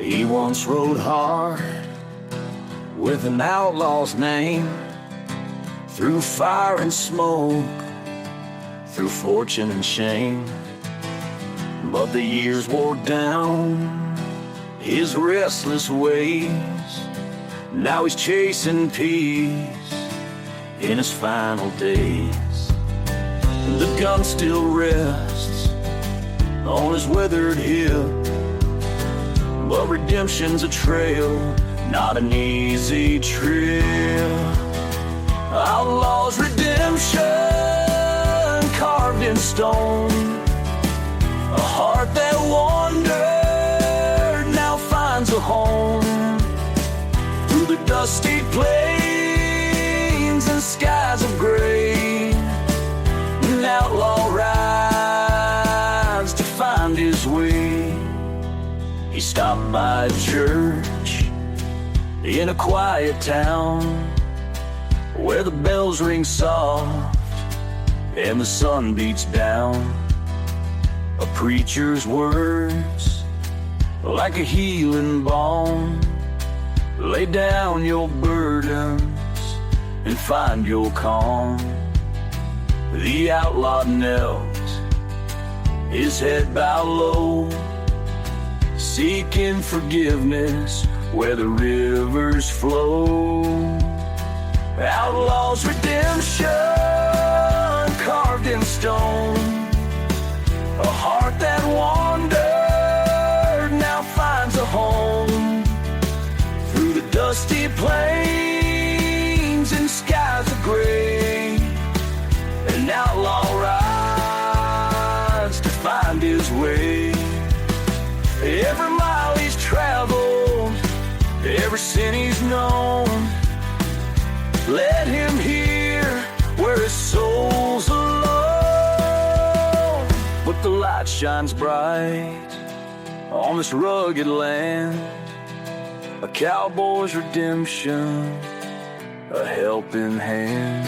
He once rode hard with an outlaw's name, through fire and smoke, through fortune and shame. But the years wore down his restless ways. Now he's chasing peace in his final days. The gun still rests on his withered hip, but redemption's a trail, not an easy trip. Outlaw's redemption carved in stone, a heart that wandered now finds a home. Through the dusty plains and skies of gray, an outlaw rides to find his way. He stopped by a church in a quiet town, where the bells ring soft and the sun beats down. A preacher's words, like a healing balm. Lay down your burdens and find your calm. The outlaw knelt, his head bowed low, seeking forgiveness where the rivers flow. Outlaw's redemption carved in stone, a heart that wandered now finds a home. Through the dusty plains and skies of gray, an outlaw rides to find his way. Every mile he's traveled, every sin he's known, let him hear where his soul's alone. But the light shines bright on this rugged land, a cowboy's redemption, a helping hand.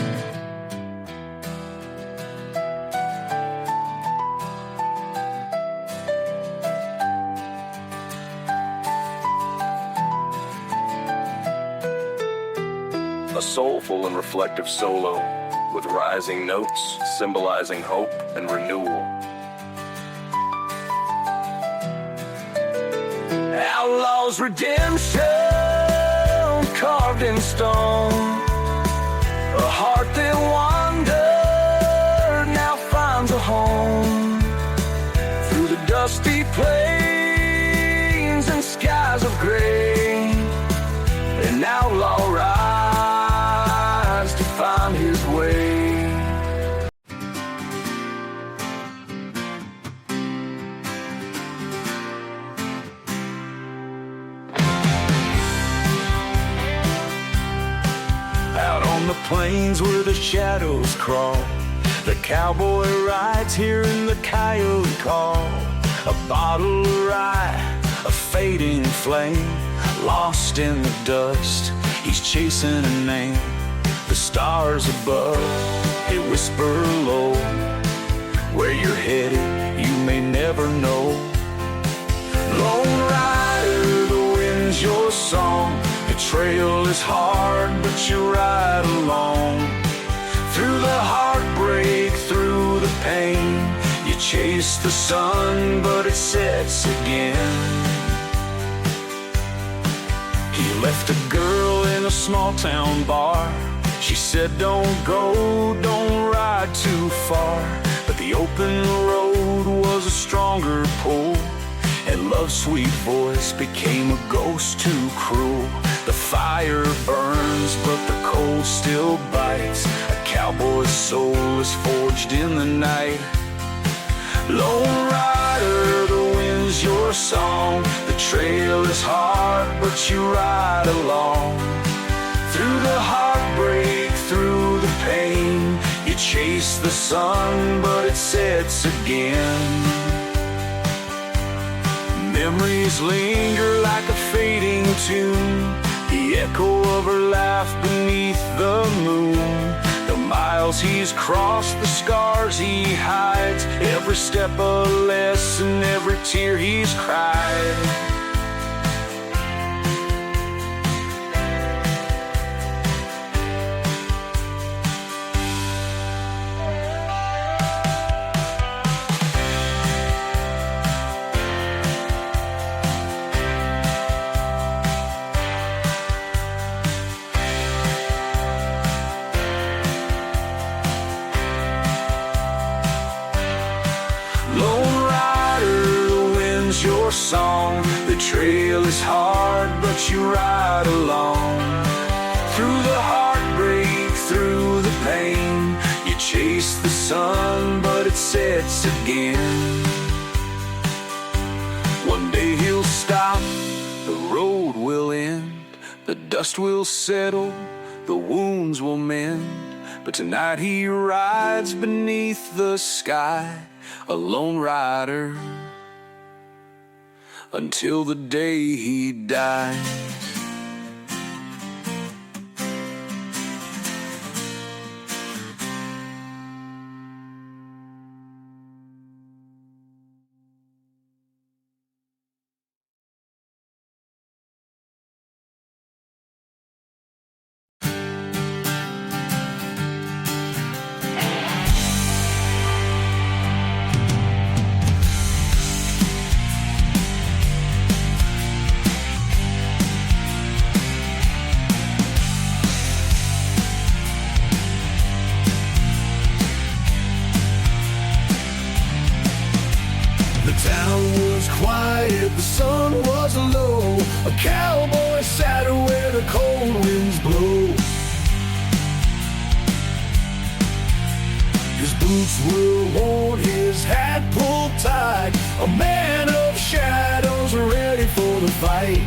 A soulful and reflective solo with rising notes symbolizing hope and renewal. Outlaw's redemption carved in stone, a heart that wandered now finds a home. Through the dusty plains and skies of gray, an outlaw rides to find his way. Out on the plains where the shadows crawl, the cowboy rides hearing the coyote call. A bottle of rye, a fading flame, lost in the dust, he's chasing a name. The stars above, they whisper low, where you're headed, you may never know. Lone rider, the wind's your song, the trail is hard, but you ride along. Through the heartbreak, through the pain, you chase the sun, but it sets again. He left a girl in a small town bar. She said, don't go, don't ride too far. But the open road was a stronger pull, and love's sweet voice became a ghost too cruel. The fire burns, but the cold still bites. A cowboy's soul is forged in the night. Lone rider, the wind's your song, the trail is hard, but you ride along. Through the heartbreak, through the pain, you chase the sun, but it sets again. Memories linger like a fading tune, the echo of her laugh beneath the moon. The miles he's crossed, the scars he hides, every step a lesson, every tear he's cried. is hard, but you ride along. Through the heartbreak, through the pain, you chase the sun, but it sets again. One day he'll stop, the road will end, the dust will settle, the wounds will mend. But tonight he rides beneath the sky, a lone rider, until the day he dies. The town was quiet, the sun was low. A cowboy sat where the cold winds blow. His boots were worn, his hat pulled tight, a man of shadows ready for the fight.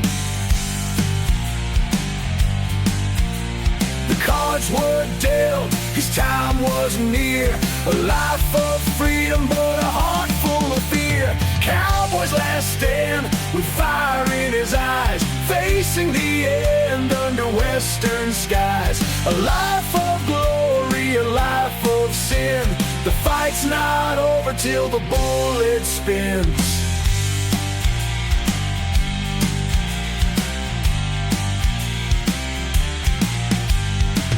The cards were dealt, his time was near. A life of freedom, but a heart full of fear. Cowboy's last stand, with fire in his eyes, facing the end under western skies. A life of glory, a life of sin. The fight's not over till the bullet spins.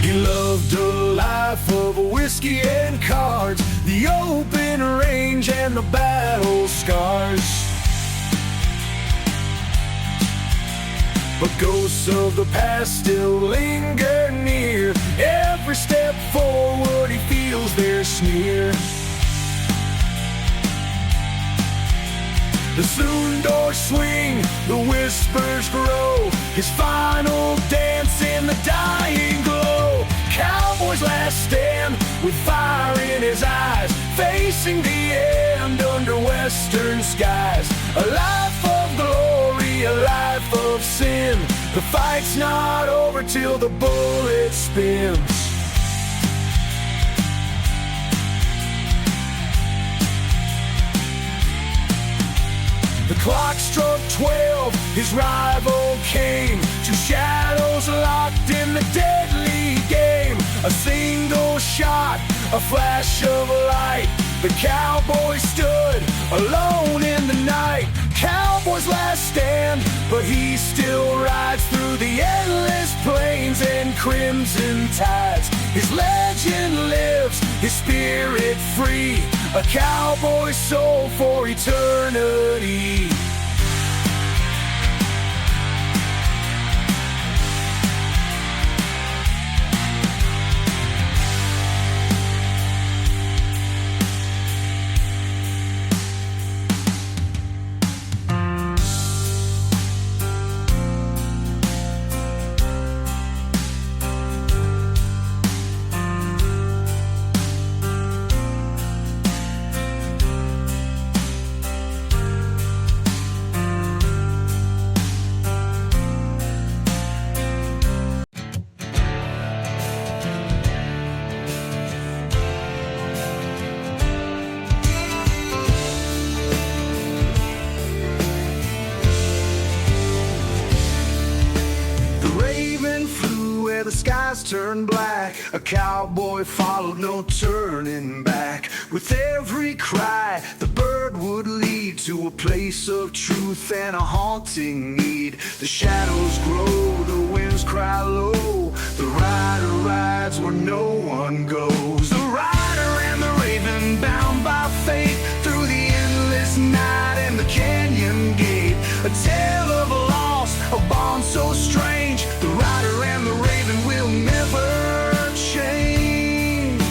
He loved a life of whiskey and cards, the open range and the battle scars. But ghosts of the past still linger near. Every step forward he feels their sneer. The saloon doors swing, the whispers grow, his final dance in the dying glow. Cowboy's last stand, with fire in his eyes, facing the end under western skies. A life of glory, a life of sin. The fight's not over till the bullet spins. The clock struck 12, his rival came. Two shadows locked in the deadly game. A single shot, a flash of light. The cowboy stood alone in the night. Cowboy's last stand, but he still rides through the endless plains and crimson tides. His legend lives, his spirit free, a cowboy's soul for eternity. The skies turned black, a cowboy followed, no turning back. With every cry, the bird would lead to a place of truth and a haunting need. The shadows grow, the winds cry low, the rider rides where no one goes. The rider and the raven, bound by fate, through the endless night and the canyon gate. A tale of a loss, a bond so strange. The rider and the raven will never change.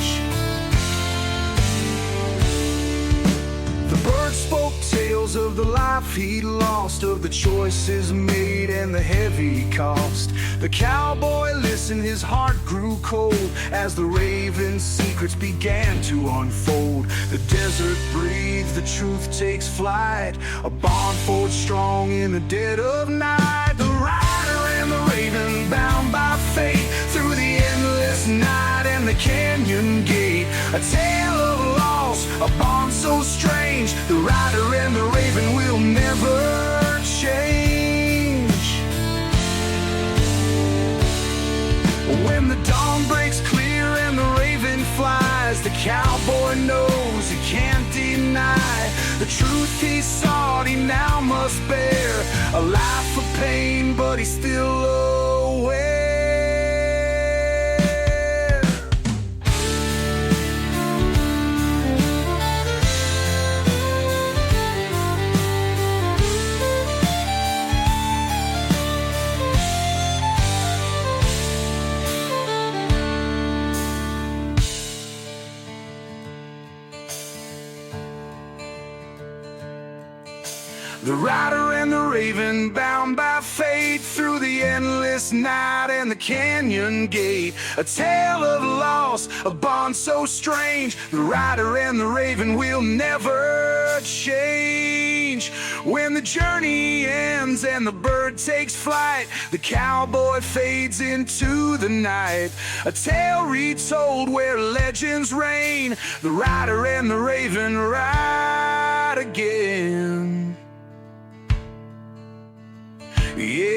The bird spoke tales of the life life he'd lost, of the choices made and the heavy cost. The cowboy listened, his heart grew cold as the raven's secrets began to unfold. The desert breathes, the truth takes flight, a bond forged strong in the dead of night. The rider and the raven, bound by fate, through the endless night and the canyon gate. A tale of loss, a bond so strange, the rider and the raven will never change. When the dawn breaks clear and the raven flies, the cowboy knows he can't deny the truth he sought, he now must bear a life of pain, but he's still aware. The rider and the raven, bound by fate, through the endless night and the canyon gate. A tale of loss, a bond so strange, the rider and the raven will never change. When the journey ends and the bird takes flight, the cowboy fades into the night. A tale retold where legends reign, the rider and the raven ride again. Yeah.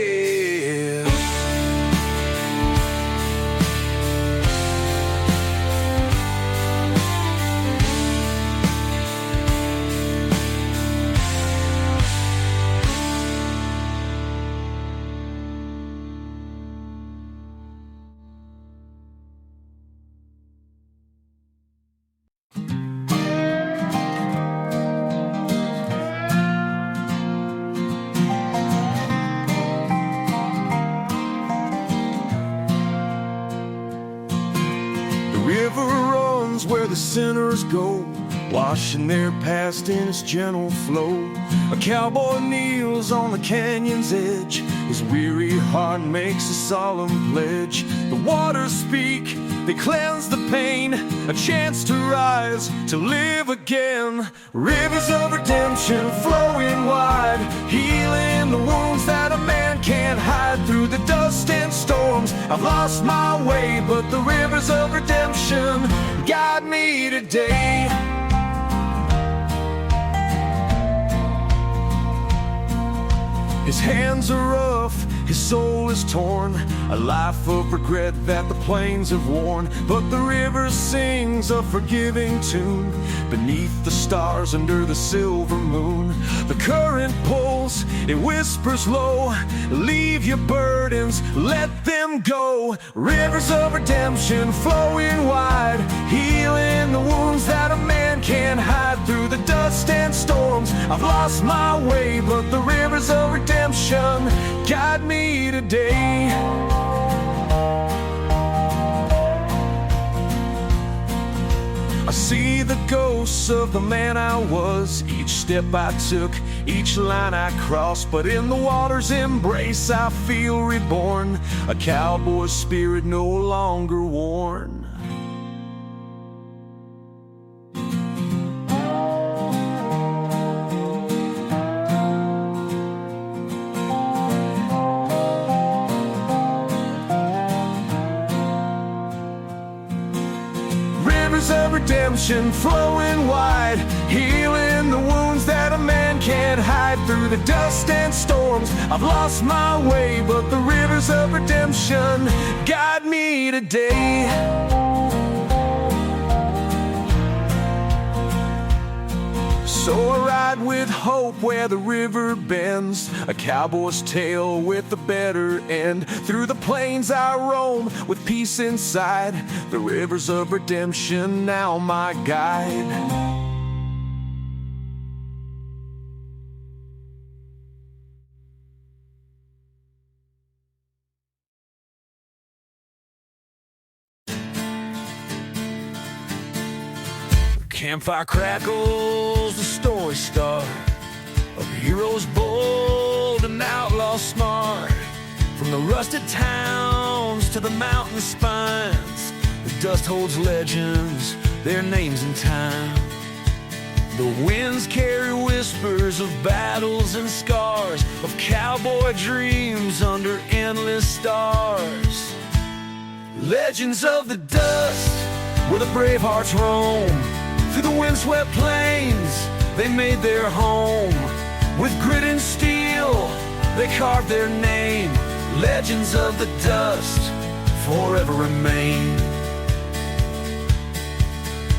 River runs where the sinners go, washing their past in its gentle flow. A cowboy kneels on the canyon's edge, his weary heart makes a solemn pledge. The waters speak, they cleanse the pain, a chance to rise, to live again. Rivers of redemption flowing wide, healing the wounds that a man can't hide. Through the dust and storms, I've lost my way, but the rivers of redemption guide me today. His hands are rough, his soul is torn, a life of regret that the plains have worn. But the river sings a forgiving tune beneath the stars under the silver moon. The current pulls, it whispers low, leave your burdens, let them go. Rivers of redemption flowing wide, healing the wounds that a man can't hide. Through the dust and storms, I've lost my way, but the rivers of redemption guide me today. I see the ghosts of the man I was, each step I took, each line I crossed. But in the water's embrace I feel reborn, a cowboy's spirit no longer worn. Rivers of redemption flowing wide, healing the wounds that a man can't hide. Through the dust and storms, I've lost my way, but the rivers of redemption guide me today. So I ride with hope where the river bends, a cowboy's tale with a better end. Through the plains I roam with peace inside, the rivers of redemption now my guide. Campfire crackles, the story starts. of heroes bold and outlaws smart. From the rusted towns to the mountain spines, the dust holds legends, their names in time. The winds carry whispers of battles and scars, of cowboy dreams under endless stars. Legends of the dust, where the brave hearts roam. Through the windswept plains, they made their home. With grit and steel, they carved their name. Legends of the dust forever remain.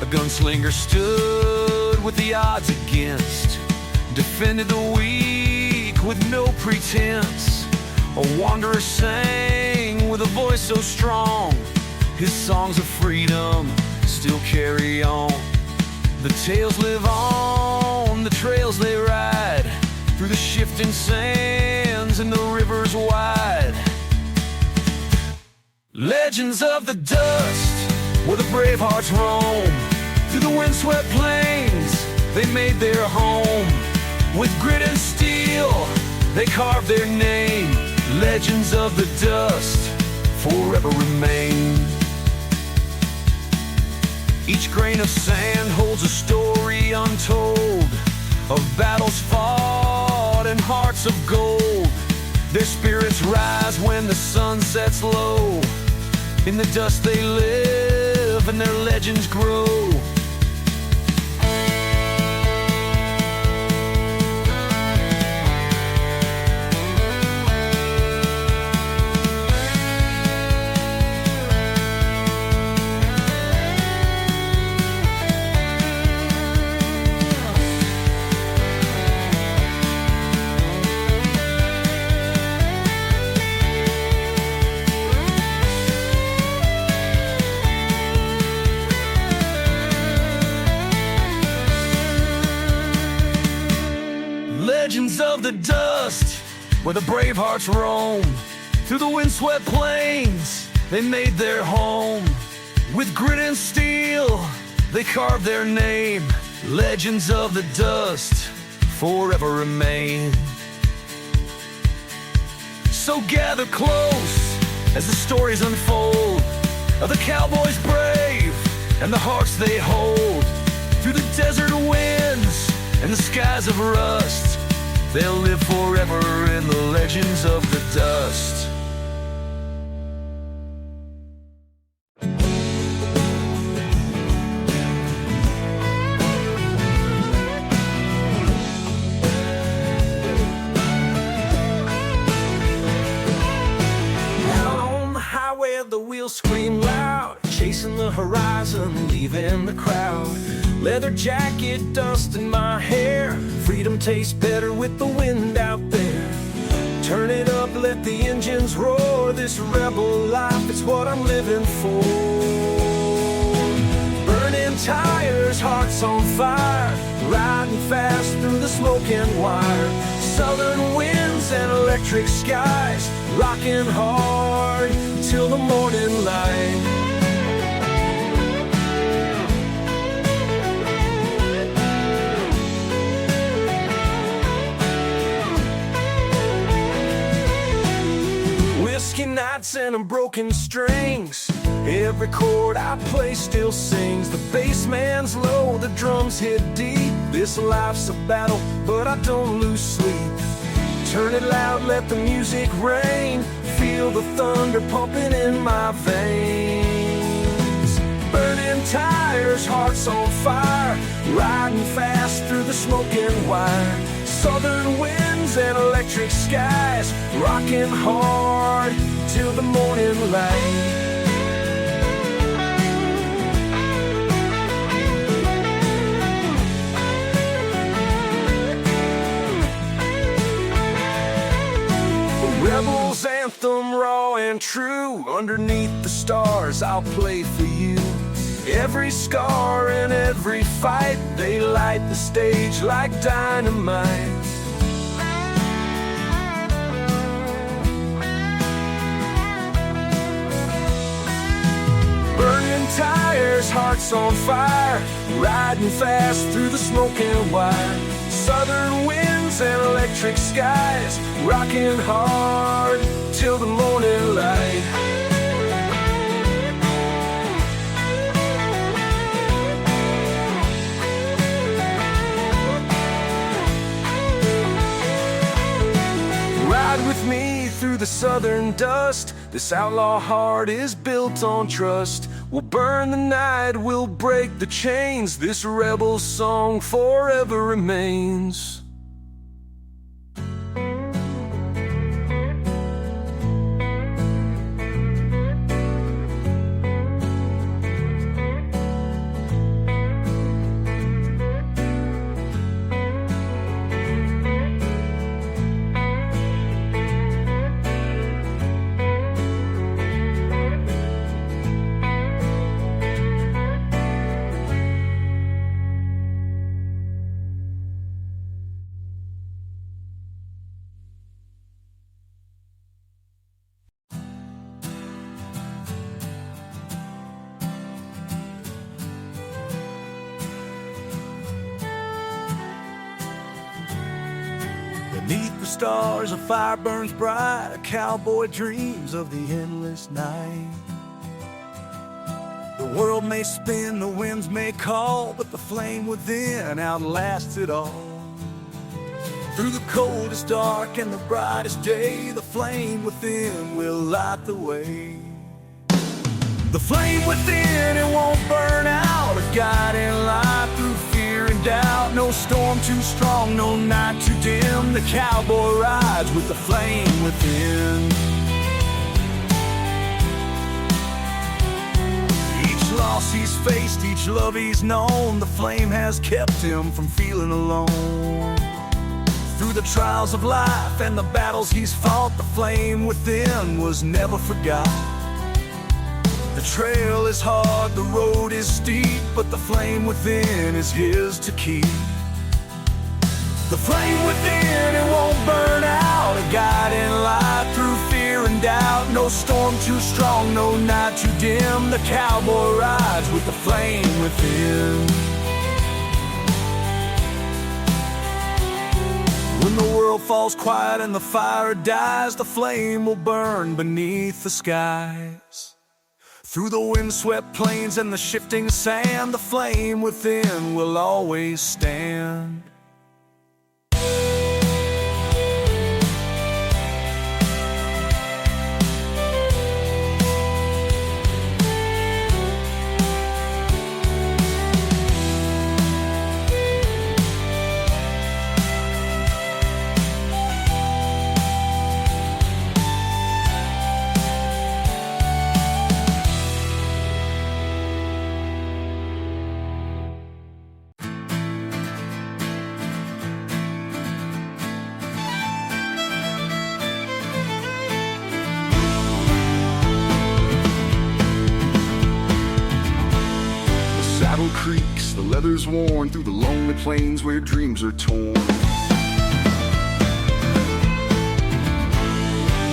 A gunslinger stood with the odds against, defended the weak with no pretense. A wanderer sang with a voice so strong, his songs of freedom still carry on. The tales live on, the trails they ride, through the shifting sands and the rivers wide. Legends of the dust, where the brave hearts roam. Through the windswept plains, they made their home. With grit and steel, they carved their name. Legends of the dust forever remain. Each grain of sand holds a story untold, of battles fought and hearts of gold. Their spirits rise when the sun sets low. In the dust they live and their legends grow. Legends of the dust, where the brave hearts roam. Through the windswept plains, they made their home. With grit and steel, they carved their name. Legends of the dust forever remain. So gather close as the stories unfold, of the cowboys brave and the hearts they hold. Through the desert winds and the skies of rust, they'll live forever in the legends of the dust. Out on the highway, the wheels scream loud, chasing the horizon, leaving the crowd. Leather jacket, dust in my hair, freedom tastes better with the wind out there. Turn it up, let the engines roar, this rebel life, it's what I'm living for. Burning tires, hearts on fire, riding fast through the smoke and wire. Southern winds and electric skies, rocking hard till the morning light. Whiskey nights and broken strings, every chord I play still sings. The bass man's low, the drums hit deep. This life's a battle, but I don't lose sleep. Turn it loud, let the music rain, feel the thunder pumping in my veins. Burning tires, hearts on fire, riding fast through the smoke and wire. Southern winds and electric skies, rocking hard till the morning light. Rebel's anthem, raw and true, underneath the stars I'll play for you. Every scar and every fight, they light the stage like dynamite. Burning tires, hearts on fire, riding fast through the smoke and wire. southern winds and electric skies, rocking hard till the morning light. Ride with me through the southern dust. This outlaw heart is built on trust. We'll burn the night, we'll break the chains. This rebel song forever remains. Beneath the stars, a fire burns bright. A cowboy dreams of the endless night. The world may spin, the winds may call, but the flame within outlasts it all. Through the coldest dark and the brightest day, the flame within will light the way. The flame within, it won't burn out, a guiding light through fear and doubt. No storm too strong, no night too dim. The cowboy rides with the flame within. Each loss he's faced, each love he's known, the flame has kept him from feeling alone. Through the trials of life and the battles he's fought, the flame within was never forgot. The trail is hard, the road is steep, but the flame within is his to keep. The flame within, it won't burn out, a guiding light through fear and doubt. No storm too strong, no night too dim. The cowboy rides with the flame within. When the world falls quiet and the fire dies, the flame will burn beneath the skies. Through the windswept plains and the shifting sand, the flame within will always stand. Saddle creaks, the leather's worn through the lonely plains where dreams are torn.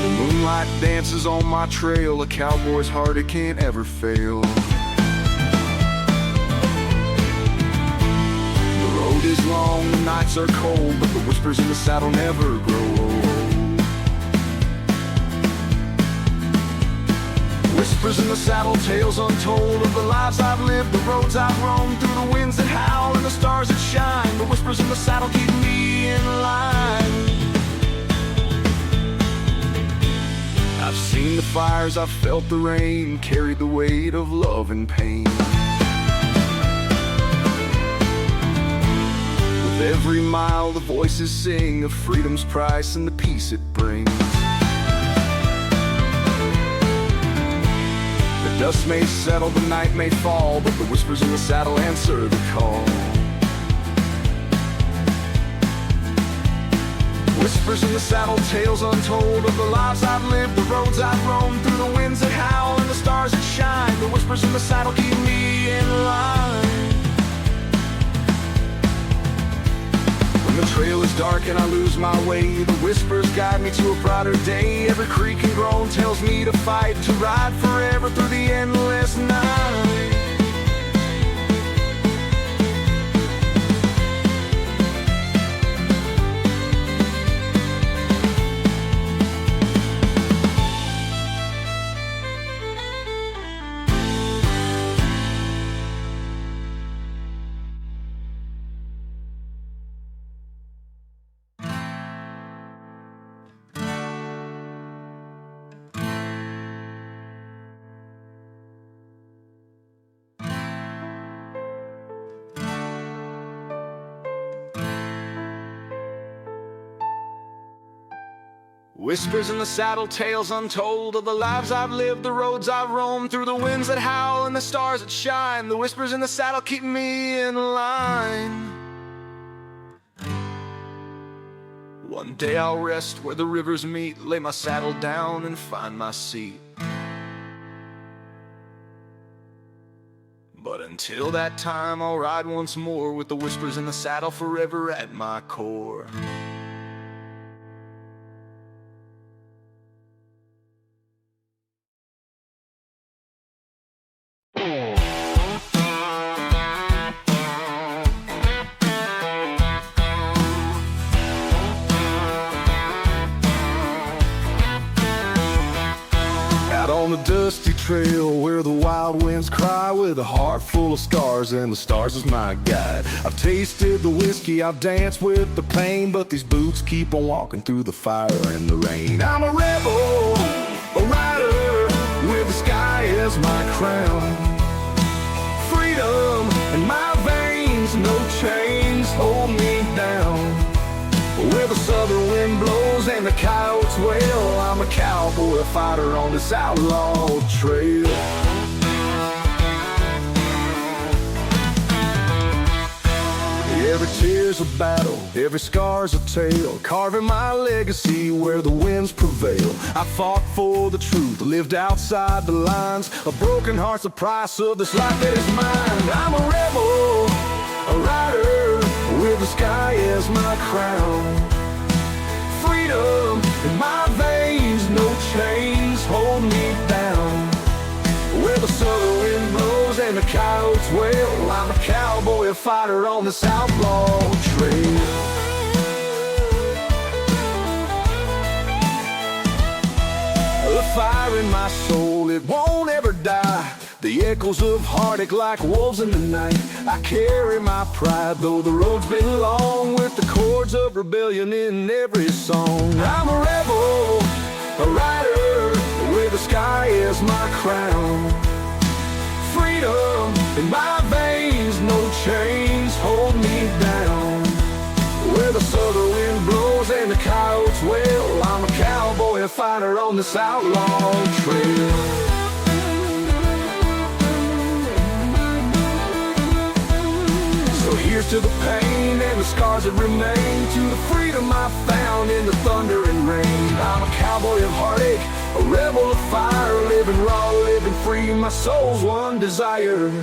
The moonlight dances on my trail, a cowboy's heart it can't ever fail. The road is long, the nights are cold, but the whispers in the saddle never grow old. Whispers in the saddle, tales untold of the lives I've lived, the roads I've roamed, through the winds that howl and the stars that shine. The whispers in the saddle keep me in line. I've seen the fires, I've felt the rain, carried the weight of love and pain. With every mile the voices sing of freedom's price and the peace it brings. The dust may settle, the night may fall, but the whispers in the saddle answer the call. Whispers in the saddle, tales untold of the lives I've lived, the roads I've roamed, through the winds that howl and the stars that shine. The whispers in the saddle keep me in line. When the trail is dark and I lose my way, the whispers guide me to a brighter day. Every creak and groan tells me to fight, to ride forever through the endless night. Whispers in the saddle, tales untold of the lives I've lived, the roads I've roamed, through the winds that howl and the stars that shine. The whispers in the saddle keep me in line. One day I'll rest where the rivers meet, lay my saddle down and find my seat. But until that time, I'll ride once more with the whispers in the saddle forever at my core. On the dusty trail where the wild winds cry, with a heart full of scars and the stars as my guide. I've tasted the whiskey, I've danced with the pain, but these boots keep on walking through the fire and the rain. I'm a rebel, a rider, with the sky as my crown. Freedom in my veins, no chains hold me down. Where the southern wind blows and the coyotes wail, I'm a cowboy, a fighter on this outlaw trail. Every tear's a battle, every scar's a tale, carving my legacy where the winds prevail. I fought for the truth, lived outside the lines. A broken heart's the price of this life that is mine. I'm a rebel, a rider, with the sky as my crown. Freedom in my veins, no chains hold me down. Where the southern wind blows and the coyotes wail, I'm a cowboy, a fighter on this outlaw trail. The fire in my soul, it won't ever die. The echoes of heartache like wolves in the night. I carry my pride, though the road's been long, with the chords of rebellion in every song. I'm a rebel, a rider, with the sky as my crown. Freedom in my veins, no chains hold me down. Where the southern wind blows and the coyotes wail, I'm a cowboy, a fighter on this outlaw trail. Here's to the pain and the scars that remain, to the freedom I found in the thunder and rain. I'm a cowboy of heartache, a rebel of fire, living raw, living free, my soul's one desire.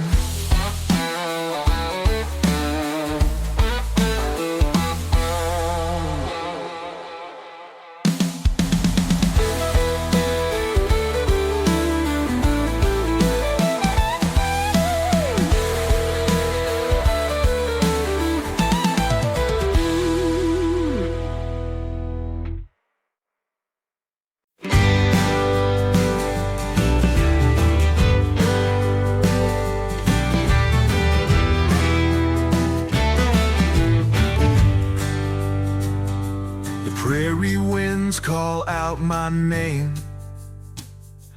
Prairie winds call out my name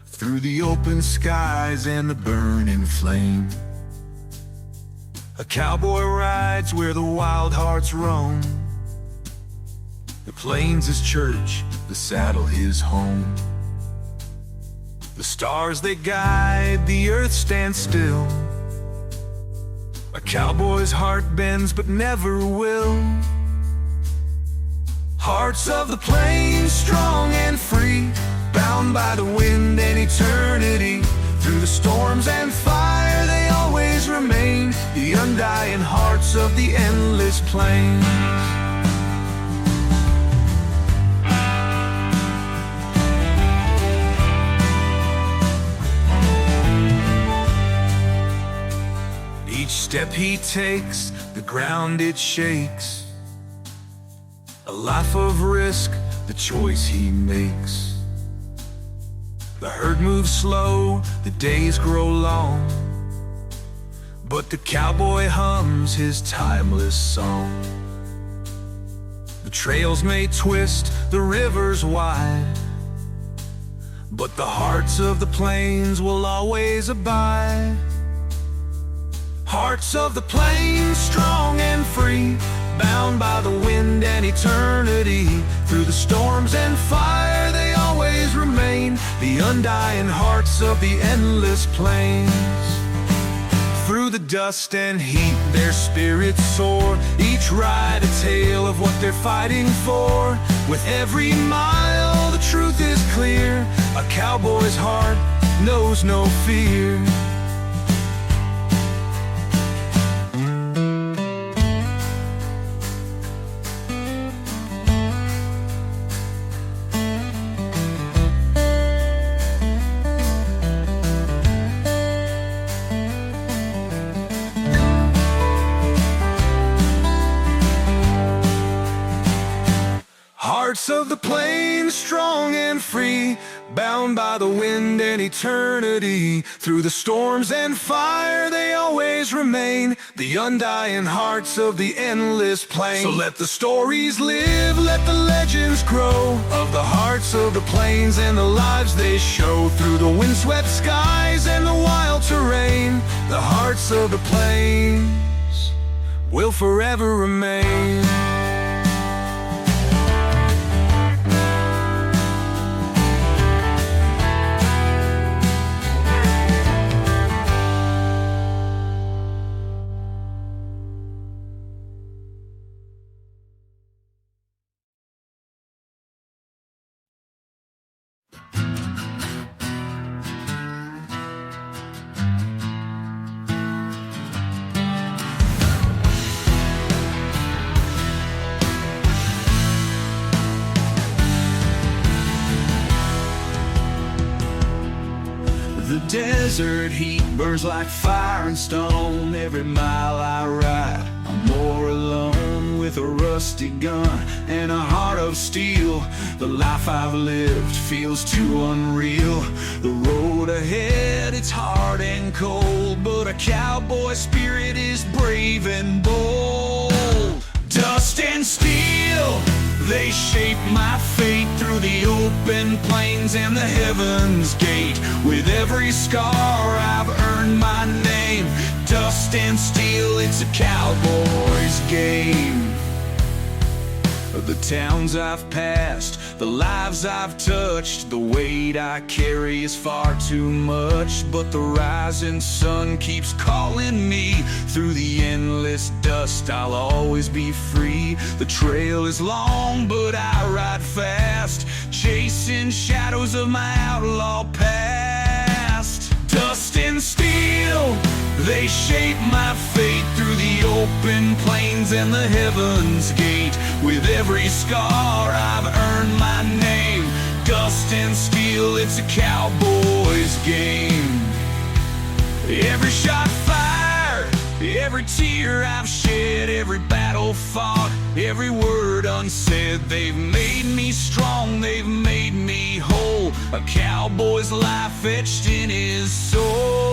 through the open skies and the burning flame. A cowboy rides where the wild hearts roam. The plains his church, the saddle his home. The stars they guide, the earth stands still. A cowboy's heart bends but never will. Hearts of the plains, strong and free, bound by the wind and eternity. Through the storms and fire they always remain, the undying hearts of the endless plain. Each step he takes, the ground it shakes. A life of risk, the choice he makes. The herd moves slow, the days grow long, but the cowboy hums his timeless song. The trails may twist, the rivers wide, but the hearts of the plains will always abide. Hearts of the plains, strong and free, bound by the wind wind and eternity. Through the storms and fire they always remain, the undying hearts of the endless plains. Through the dust and heat their spirits soar, each ride a tale of what they're fighting for. With every mile the truth is clear, a cowboy's heart knows no fear. Hearts of the plains, strong and free, bound by the wind and eternity. Through the storms and fire they always remain, the undying hearts of the endless plain. So let the stories live, let the legends grow, of the hearts of the plains and the lives they show. Through the windswept skies and the wild terrain, the hearts of the plains will forever remain. The desert heat burns like fire and stone. Every mile I ride, I'm more alone. With a rusty gun and a heart of steel, the life I've lived feels too unreal. The road ahead, it's hard and cold, but a cowboy spirit is brave and bold. Dust and steel, they shape my fate. Through the open plains and the heaven's gate, with every scar I've earned my name. Dust and steel, it's a cowboy's game. The towns I've passed, the lives I've touched, the weight I carry is far too much. But the rising sun keeps calling me. Through the endless dust I'll always be free. The trail is long but I ride fast, chasing shadows of my outlaw past. Dust and steel, they shape my fate. Through the open plains and the heaven's gate, with every scar I've earned my name. Dust and steel, it's a cowboy's game. Every shot fired, every tear I've shed, every battle fought, every word unsaid. They've made me strong, they've made me whole. A cowboy's life etched in his soul.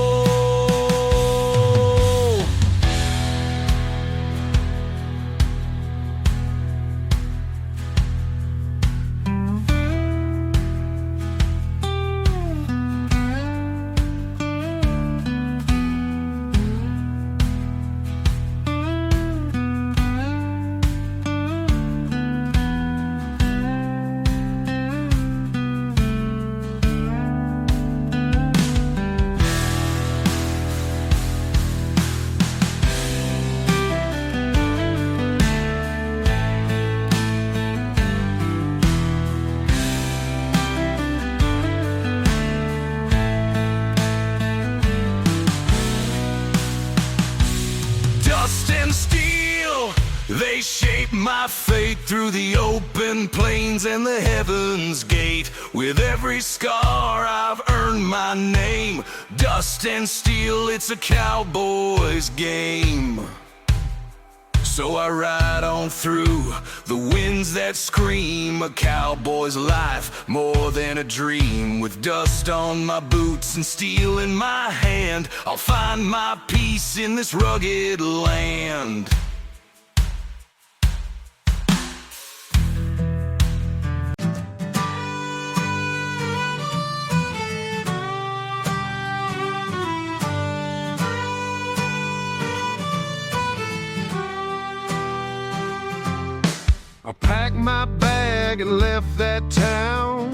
They shape my fate. Through the open plains and the heaven's gate, with every scar I've earned my name. Dust and steel, it's a cowboy's game. So I ride on through the winds that scream. A cowboy's life, more than a dream. With dust on my boots and steel in my hand, I'll find my peace in this rugged land. I packed my bag and left that town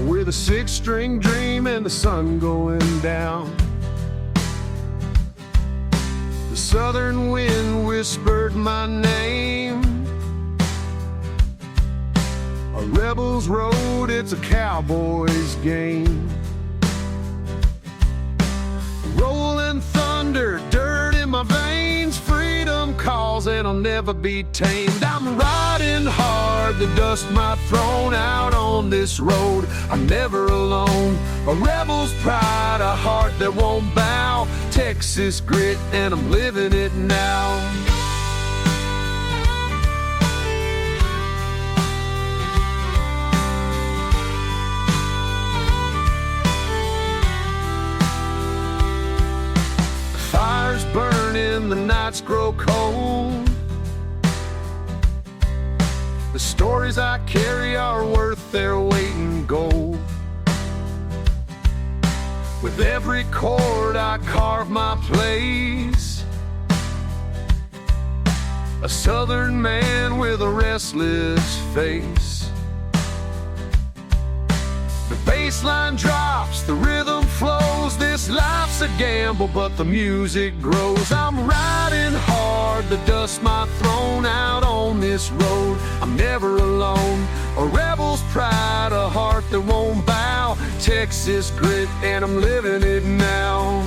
with a six-string dream and the sun going down. The southern wind whispered my name. A rebel's road, it's a cowboy's game. Rolling thunder, dirt in my veins, freedom calls and I'll never be tamed. I'm riding hard, the dust might thrown out on this road. I'm never alone, a rebel's pride, a heart that won't bow. Texas grit and I'm living it now. Fires burning, the nights grow cold. The stories I carry are worth their weight in gold. With every chord I carve my place, a southern man with a restless face. The bass line drops, the rhythm flows. This life's a gamble, but the music grows. I'm riding hard, the dust might thrown out on this road. I'm never alone, a rebel's pride, a heart that won't bow. Texas grit, and I'm living it now.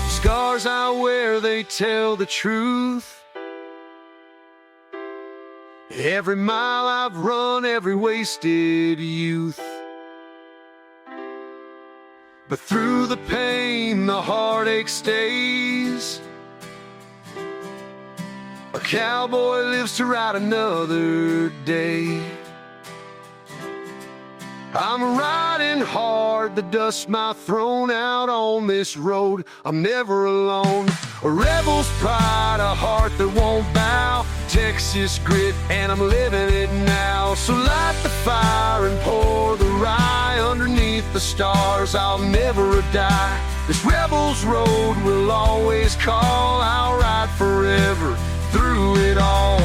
Scars I wear, they tell the truth. Every mile I've run, every wasted youth. But through the pain, the heartache stays. A cowboy lives to ride another day. I'm riding hard, the dust might thrown out on this road. I'm never alone, a rebel's pride, a heart that won't bow. Texas grit, and I'm living it now. So light the fire and pour the rye underneath the stars. I'll never die. This rebel's road will always call. I'll ride forever through it all.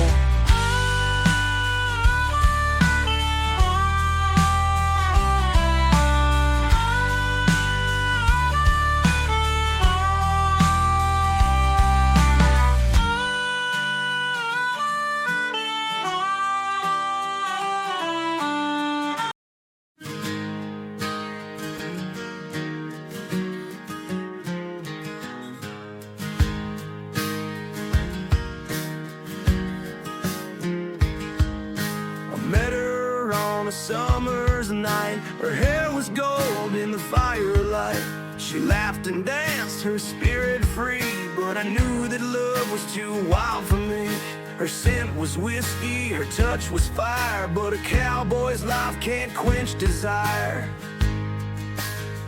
A summer's night, her hair was gold in the firelight. She laughed and danced, her spirit free, but I knew that love was too wild for me. Her scent was whiskey, her touch was fire, but a cowboy's life can't quench desire.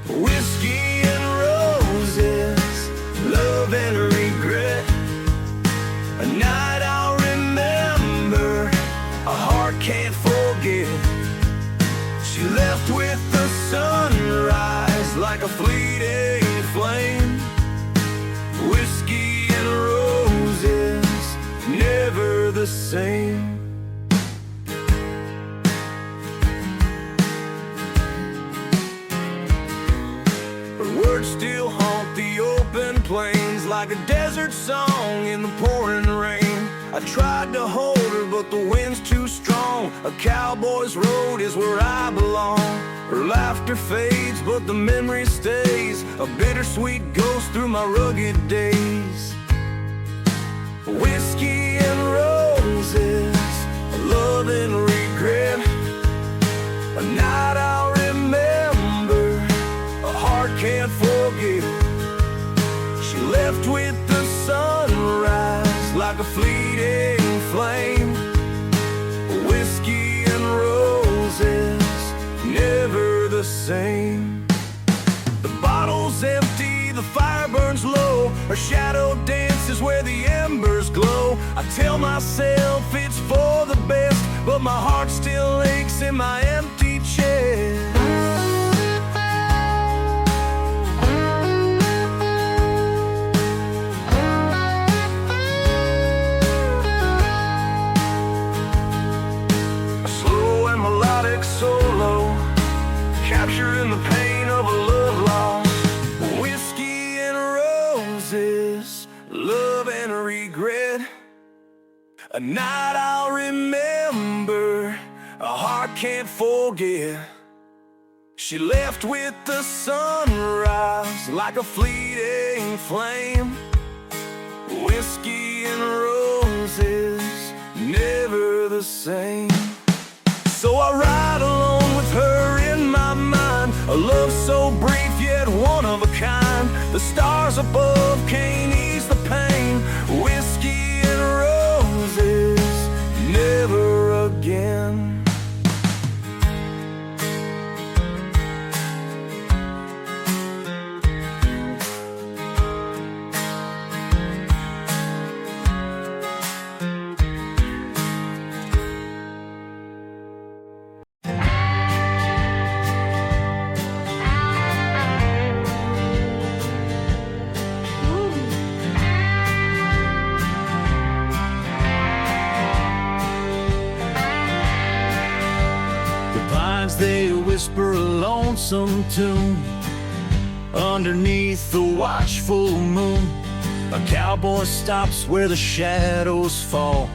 Whiskey and roses, love and regret, a night I'll remember, a heart can't forget. She left with the sunrise like a fleeting flame. Whiskey and roses, never the same. Her words still haunt the open plains like a desert song in the pouring rain. I tried to hold her, but the wind's too strong. A cowboy's road is where I belong. Her laughter fades, but the memory stays, a bittersweet ghost through my rugged days. Whiskey and roses, love and regret, a night I'll remember, a heart can't forget. She left with the sunrise like a fleeting flame. Whiskey and roses, never the same. The bottle's empty, the fire burns low. Her shadow dances where the embers glow. I tell myself it's for the best, but my heart still aches voice in my empty chest. Solo, capturing the pain of a love lost. Whiskey and roses, love and regret. A night I'll remember, a heart can't forget. She left with the sunrise like a fleeting flame. Whiskey and roses, never the same. So I ride alone with her in my mind, a love so brief yet one of a kind. The stars above can't ease the pain. Whiskey and roses, never again. They whisper a lonesome tune underneath the watchful moon. A cowboy stops where the shadows fall,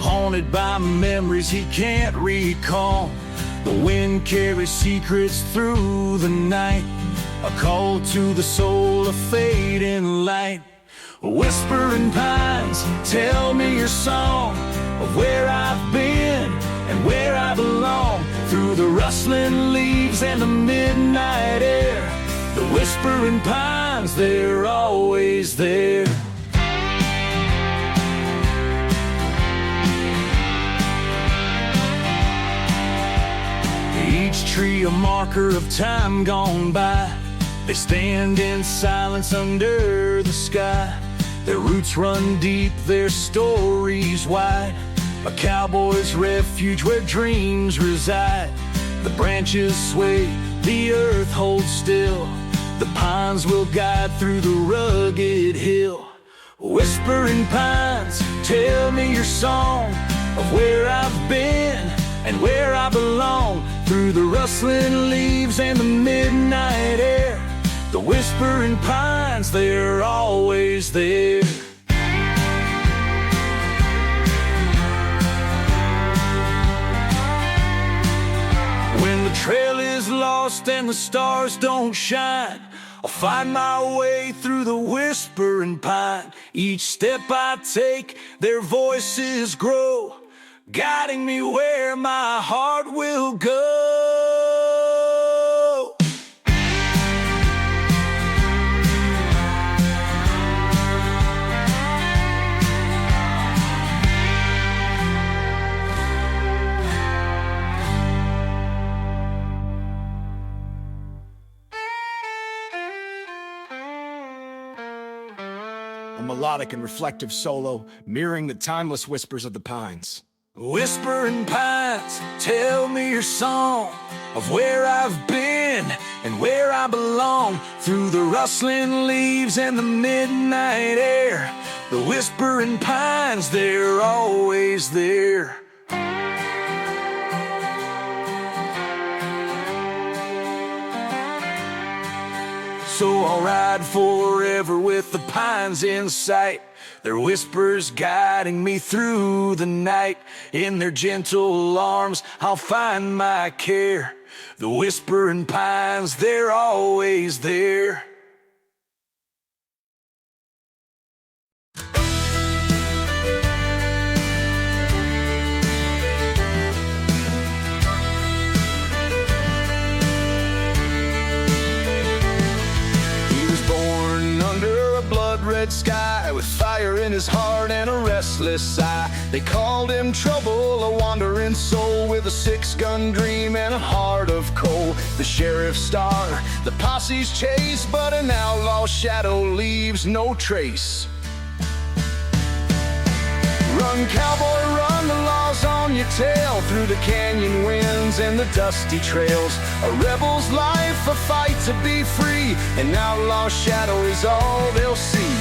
haunted by memories he can't recall. The wind carries secrets through the night, a call to the soul of fading light. Whispering pines, tell me your song of where I've been and where I belong. Through the rustling leaves and the midnight air, the whispering pines, they're always there. Each tree a marker of time gone by. They stand in silence under the sky. Their roots run deep, their stories wide. A cowboy's refuge where dreams reside. The branches sway, the earth holds still. The pines will guide through the rugged hill. Whispering pines, tell me your song of where I've been and where I belong. Through the rustling leaves and the midnight air, the whispering pines, they're always there. When the trail is lost and the stars don't shine, I'll find my way through the whispering pine. Each step I take, their voices grow, guiding me where my heart will go. A melodic and reflective solo, mirroring the timeless whispers of the pines. Whispering pines, tell me your song of where I've been and where I belong. Through the rustling leaves and the midnight air, the whispering pines, they're always there. So I'll ride forever with the pines in sight, their whispers guiding me through the night. In their gentle arms I'll find my care. The whispering pines, they're always there. Red sky with fire in his heart and a restless sigh. They called him trouble, a wandering soul with a six-gun dream and a heart of coal. The sheriff's star, the posse's chase, but an outlaw shadow leaves no trace. Run, cowboy, run, the law's on on your tail through the canyon winds and the dusty trails. A rebel's life, a fight to be free. An outlaw's shadow is all they'll see.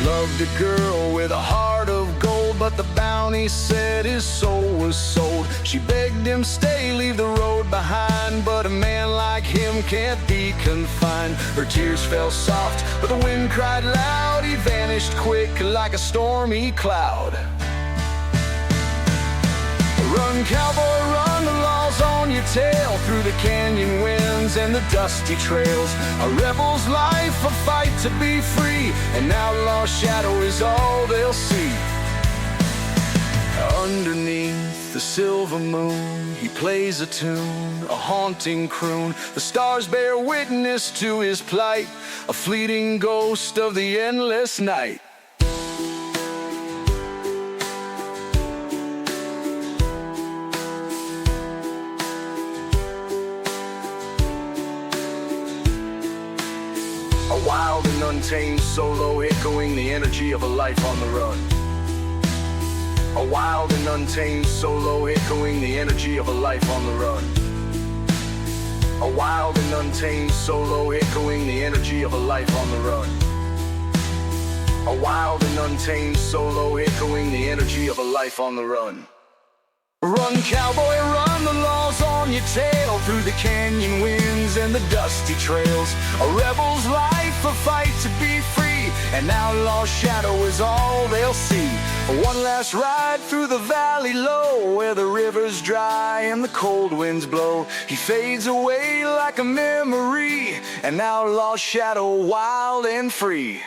Loved a girl with a heart of gold, but the bounty said his soul was sold. She begged him stay, leave the road behind, but a man like him can't be confined. Her tears fell soft, but the wind cried loud. He vanished quick like a stormy cloud. Run, cowboy, run, the law's on your tail through the canyon winds and the dusty trails. A rebel's life, a fight to be free. An outlaw's shadow is all they'll see. Underneath the silver moon, he plays a tune, a haunting croon. The stars bear witness to his plight, a fleeting ghost of the endless night. A wild and untamed solo echoing the energy of a life on the run. A wild and untamed solo echoing the energy of a life on the run. A wild and untamed solo echoing the energy of a life on the run. A wild and untamed solo echoing the energy of a life on the run. Run, cowboy, run, the law's on your tail through the canyon winds and the dusty trails. A rebel's life, a fight to be free. An outlaw's shadow is all they'll see. One last ride through the valley low, where the river's dry and the cold winds blow. He fades away like a memory, an outlaw's shadow wild and free.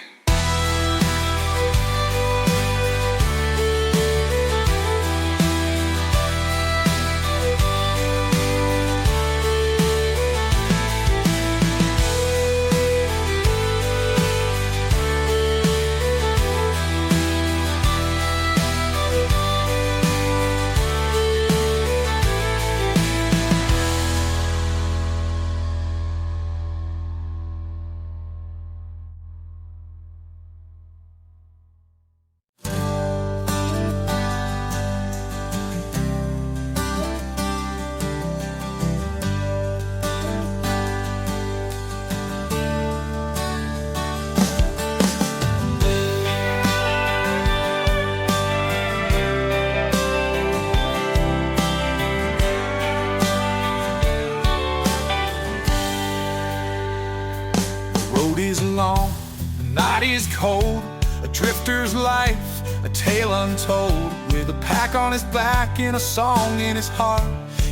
Long, the night is cold, a drifter's life, a tale untold. With a pack on his back and a song in his heart,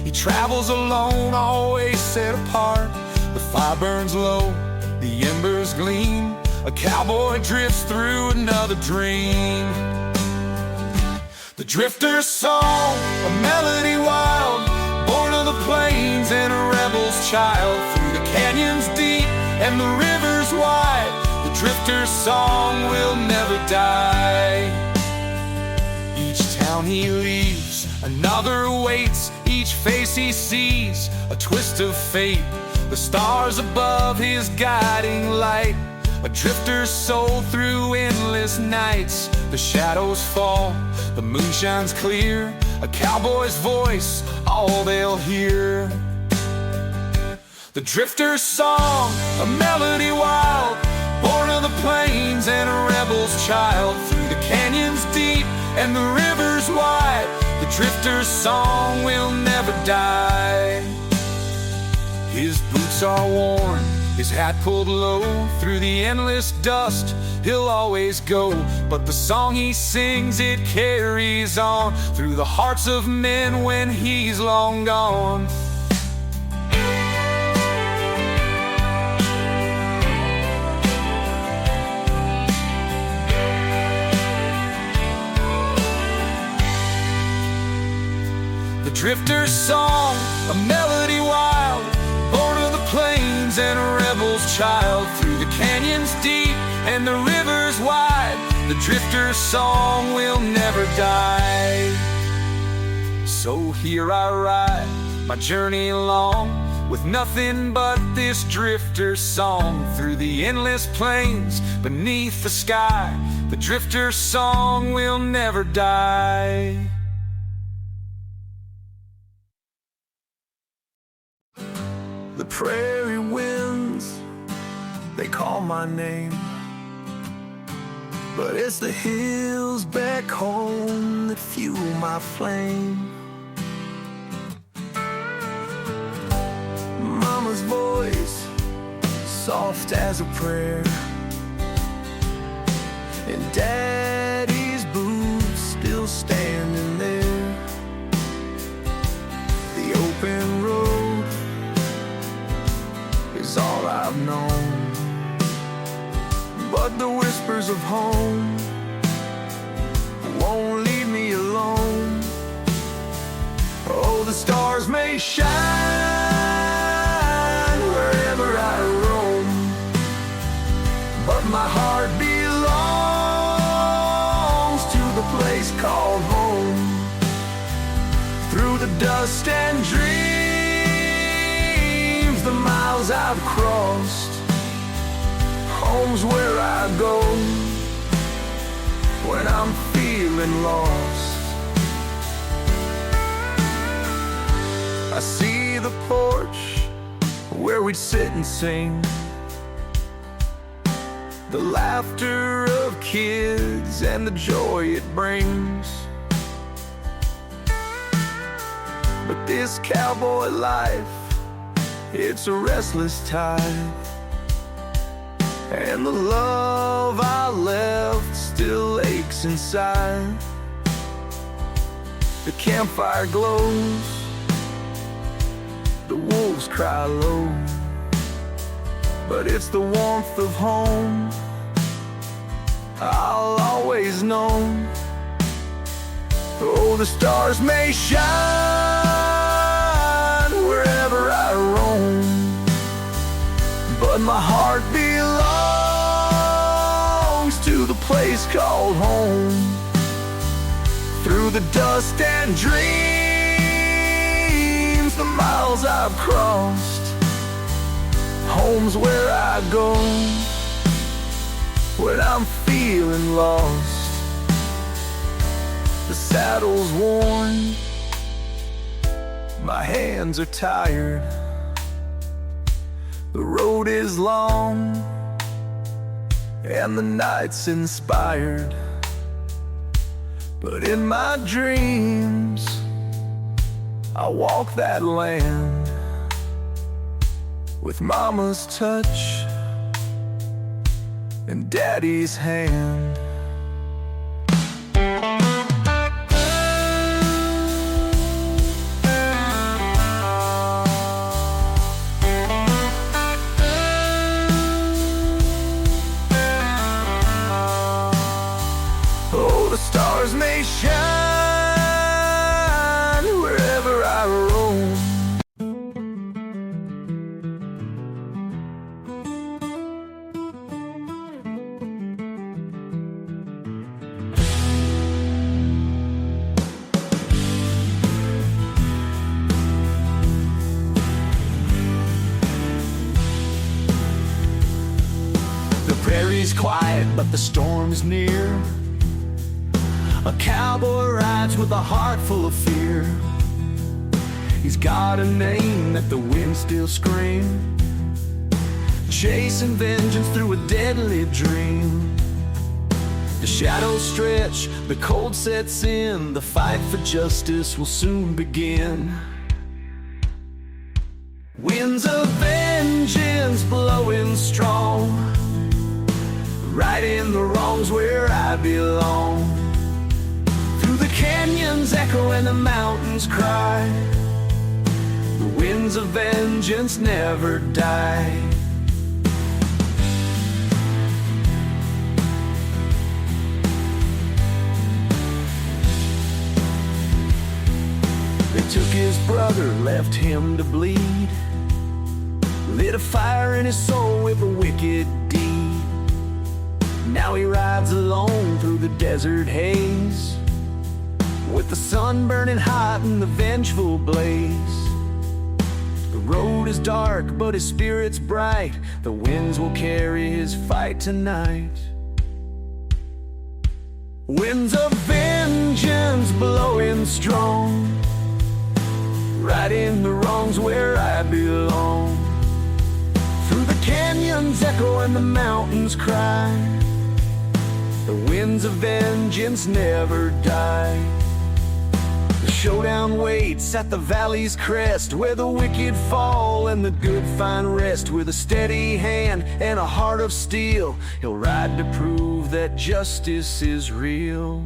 he travels alone, always set apart. The fire burns low, the embers gleam, a cowboy drifts through another dream. The drifter's song, a melody wild, born of the plains and a rebel's child. Through the canyons deep and the rivers wide, the drifter's song will never die. Each town he leaves, another waits. Each face he sees, a twist of fate. The stars above his guiding light. A drifter's soul through endless nights. The shadows fall, the moon shines clear. A cowboy's voice, all they'll hear. The drifter's song, a melody wild, born of the plains and a rebel's child. Through the canyons deep and the rivers wide, the drifter's song will never die. His boots are worn, his hat pulled low. Through the endless dust he'll always go, but the song he sings, it carries on through the hearts of men when he's long gone. Drifter's song, a melody wild, born of the plains and a rebel's child. Through the canyons deep and the rivers wide, the drifter's song will never die. So here I ride, my journey long, with nothing but this drifter's song through the endless plains beneath the sky. The drifter's song will never die. The prairie winds, they call my name, but it's the hills back home that fuel my flame. Mama's voice, soft as a prayer, and Daddy's boots still standing there. The open road is all I've known, but the whispers of home won't leave me alone. Oh, the stars may shine wherever I roam, but my heart belongs to the place called home. Through the dust and dreams, the miles I've crossed, home's where I go when I'm feeling lost. I see the porch where we'd sit and sing, the laughter of kids and the joy it brings. But this cowboy life, it's a restless tide, and the love I left still aches inside. The campfire glows, the wolves cry low, but it's the warmth of home I'll always know. Oh, the stars may shine wherever I roam, but my heart belongs to the place called home. Through the dust and dreams, the miles I've crossed, home's where I go when I'm feeling lost. The saddle's worn, my hands are tired, the road is long, and the night's inspired. But in my dreams, I walk that land with Mama's touch and Daddy's hand. Oh, the stars may shine wherever I roam. The prairie's quiet, but the storm's near. A cowboy rides with a heart full of fear. He's got a name that the wind still screams, chasing vengeance through a deadly dream. The shadows stretch, the cold sets in, the fight for justice will soon begin. Winds of vengeance blowing strong, righting the wrongs where I belong. Through the canyons echo and the mountains cry, the winds of vengeance never die. They took his brother, left him to bleed, lit a fire in his soul with a wicked deed. Now he rides alone through the desert haze, with the sun burning hot in the vengeful blaze. The road is dark, but his spirit's bright. The winds will carry his fight tonight. Winds of vengeance blowing strong, righting the wrongs where I belong. Through the canyons echo and the mountains cry, the winds of vengeance never die. The showdown waits at the valley's crest, where the wicked fall and the good find rest. With a steady hand and a heart of steel, he'll ride to prove that justice is real.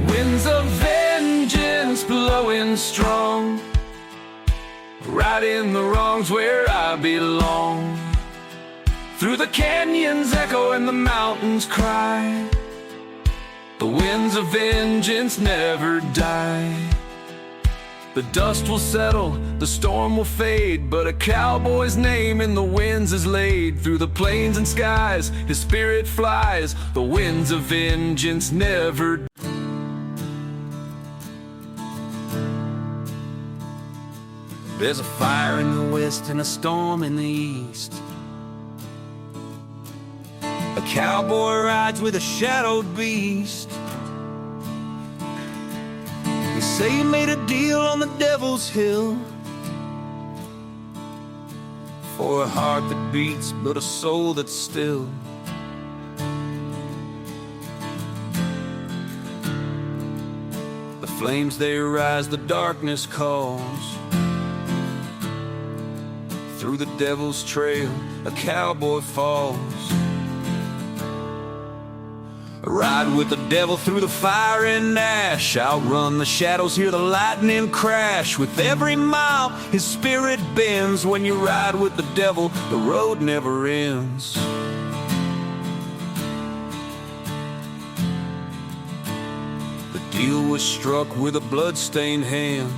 Winds of vengeance blowing strong, righting the wrongs where I belong. Through the canyons echo and the mountains cry, the winds of vengeance never die. The dust will settle, the storm will fade, but a cowboy's name in the winds is laid. Through the plains and skies, his spirit flies, the winds of vengeance never die. There's a fire in the west and a storm in the east. A cowboy rides with a shadowed beast. They say he made a deal on the devil's hill, for a heart that beats but a soul that's still. The flames they rise, the darkness calls. Through the devil's trail, a cowboy falls. Ride with the devil through the fire and ash, outrun the shadows, hear the lightning crash. With every mile, his spirit bends. When you ride with the devil, the road never ends. The deal was struck with a blood-stained hand.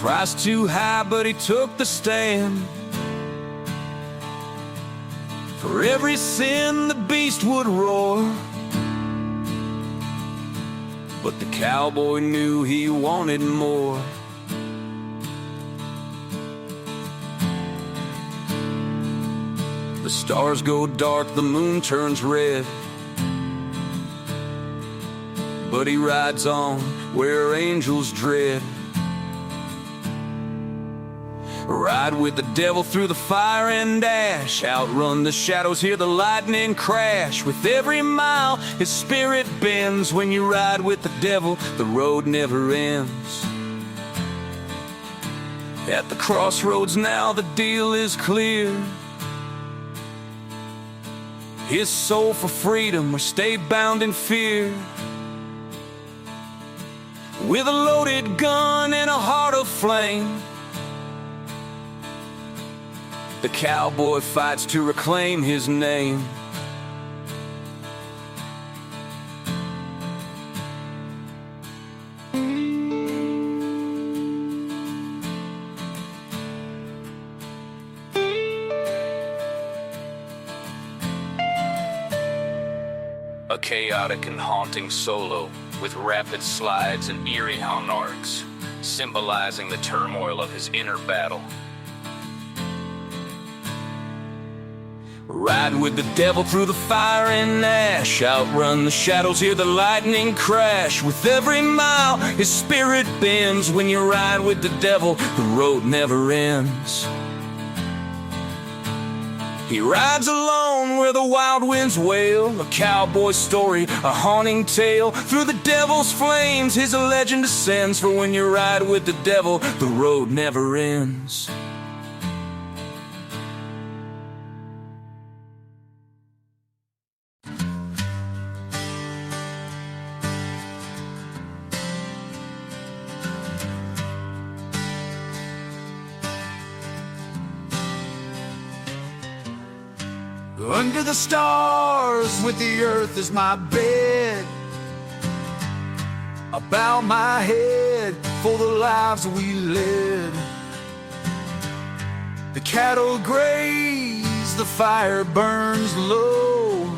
Price too high, but he took the stand. For every sin the beast would roar, but the cowboy knew he wanted more. The stars go dark, the moon turns red, but he rides on where angels dread. Ride with the devil through the fire and ash, outrun the shadows, hear the lightning crash. With every mile, his spirit bends. When you ride with the devil, the road never ends. At the crossroads now, the deal is clear. His soul for freedom or stay bound in fear. With a loaded gun and a heart of flame, the cowboy fights to reclaim his name. A chaotic and haunting solo with rapid slides and eerie hound arcs, symbolizing the turmoil of his inner battle. Ride with the devil through the fire and ash, outrun the shadows, hear the lightning crash. With every mile, his spirit bends. When you ride with the devil, the road never ends. He rides alone where the wild winds wail, a cowboy story, a haunting tale. Through the devil's flames, his legend ascends. For when you ride with the devil, the road never ends. Under the stars with the earth as my bed, I bow my head for the lives we led. The cattle graze, the fire burns low,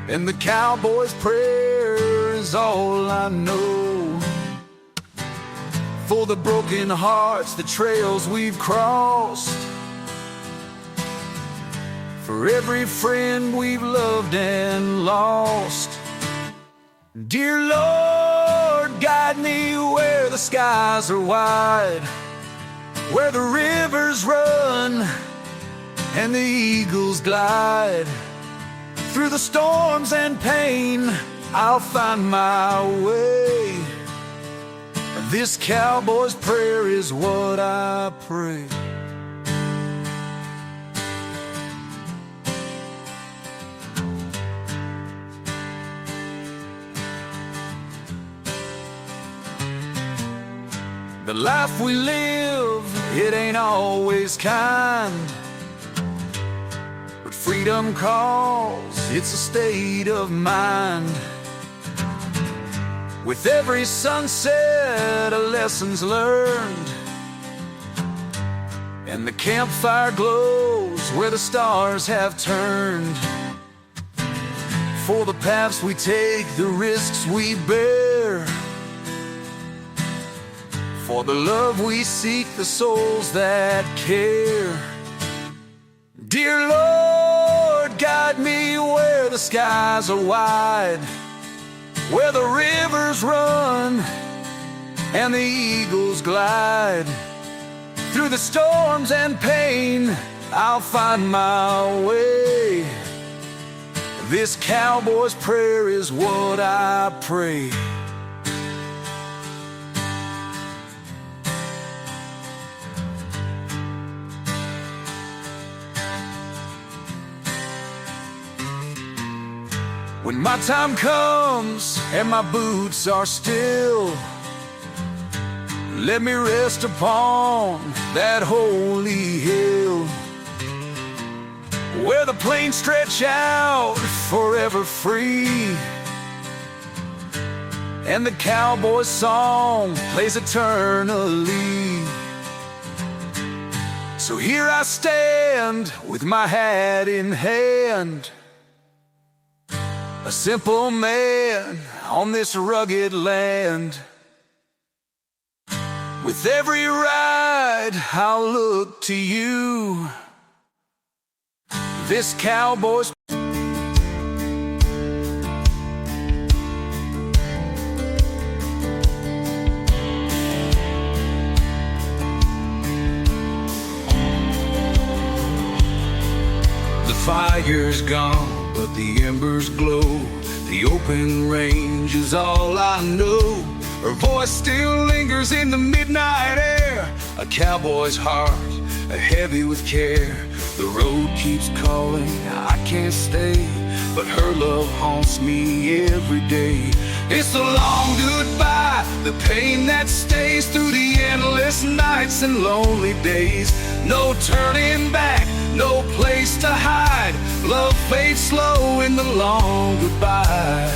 and the cowboy's prayer is all I know. For the broken hearts, the trails we've crossed, for every friend we've loved and lost. Dear Lord, guide me where the skies are wide, where the rivers run and the eagles glide. Through the storms and pain, I'll find my way. This cowboy's prayer is what I pray. The life we live, it ain't always kind, but freedom calls, it's a state of mind. With every sunset, a lesson's learned, and the campfire glows where the stars have turned. For the paths we take, the risks we bear, for the love we seek, the souls that care. Dear Lord, guide me where the skies are wide, where the rivers run and the eagles glide. Through the storms and pain, I'll find my way. This cowboy's prayer is what I pray. When my time comes and my boots are still, let me rest upon that holy hill, where the plains stretch out forever free, and the cowboy's song plays eternally. So here I stand with my hat in hand, a simple man on this rugged land. With every ride, I'll look to you. This cowboy's the fire's gone, but the embers glow. The open range is all I know. Her voice still lingers in the midnight air. A cowboy's heart, heavy with care. The road keeps calling, I can't stay, but her love haunts me every day. It's a long goodbye, the pain that stays through the endless nights and lonely days. No turning back, no place to hide. Love fades slow in the long goodbye.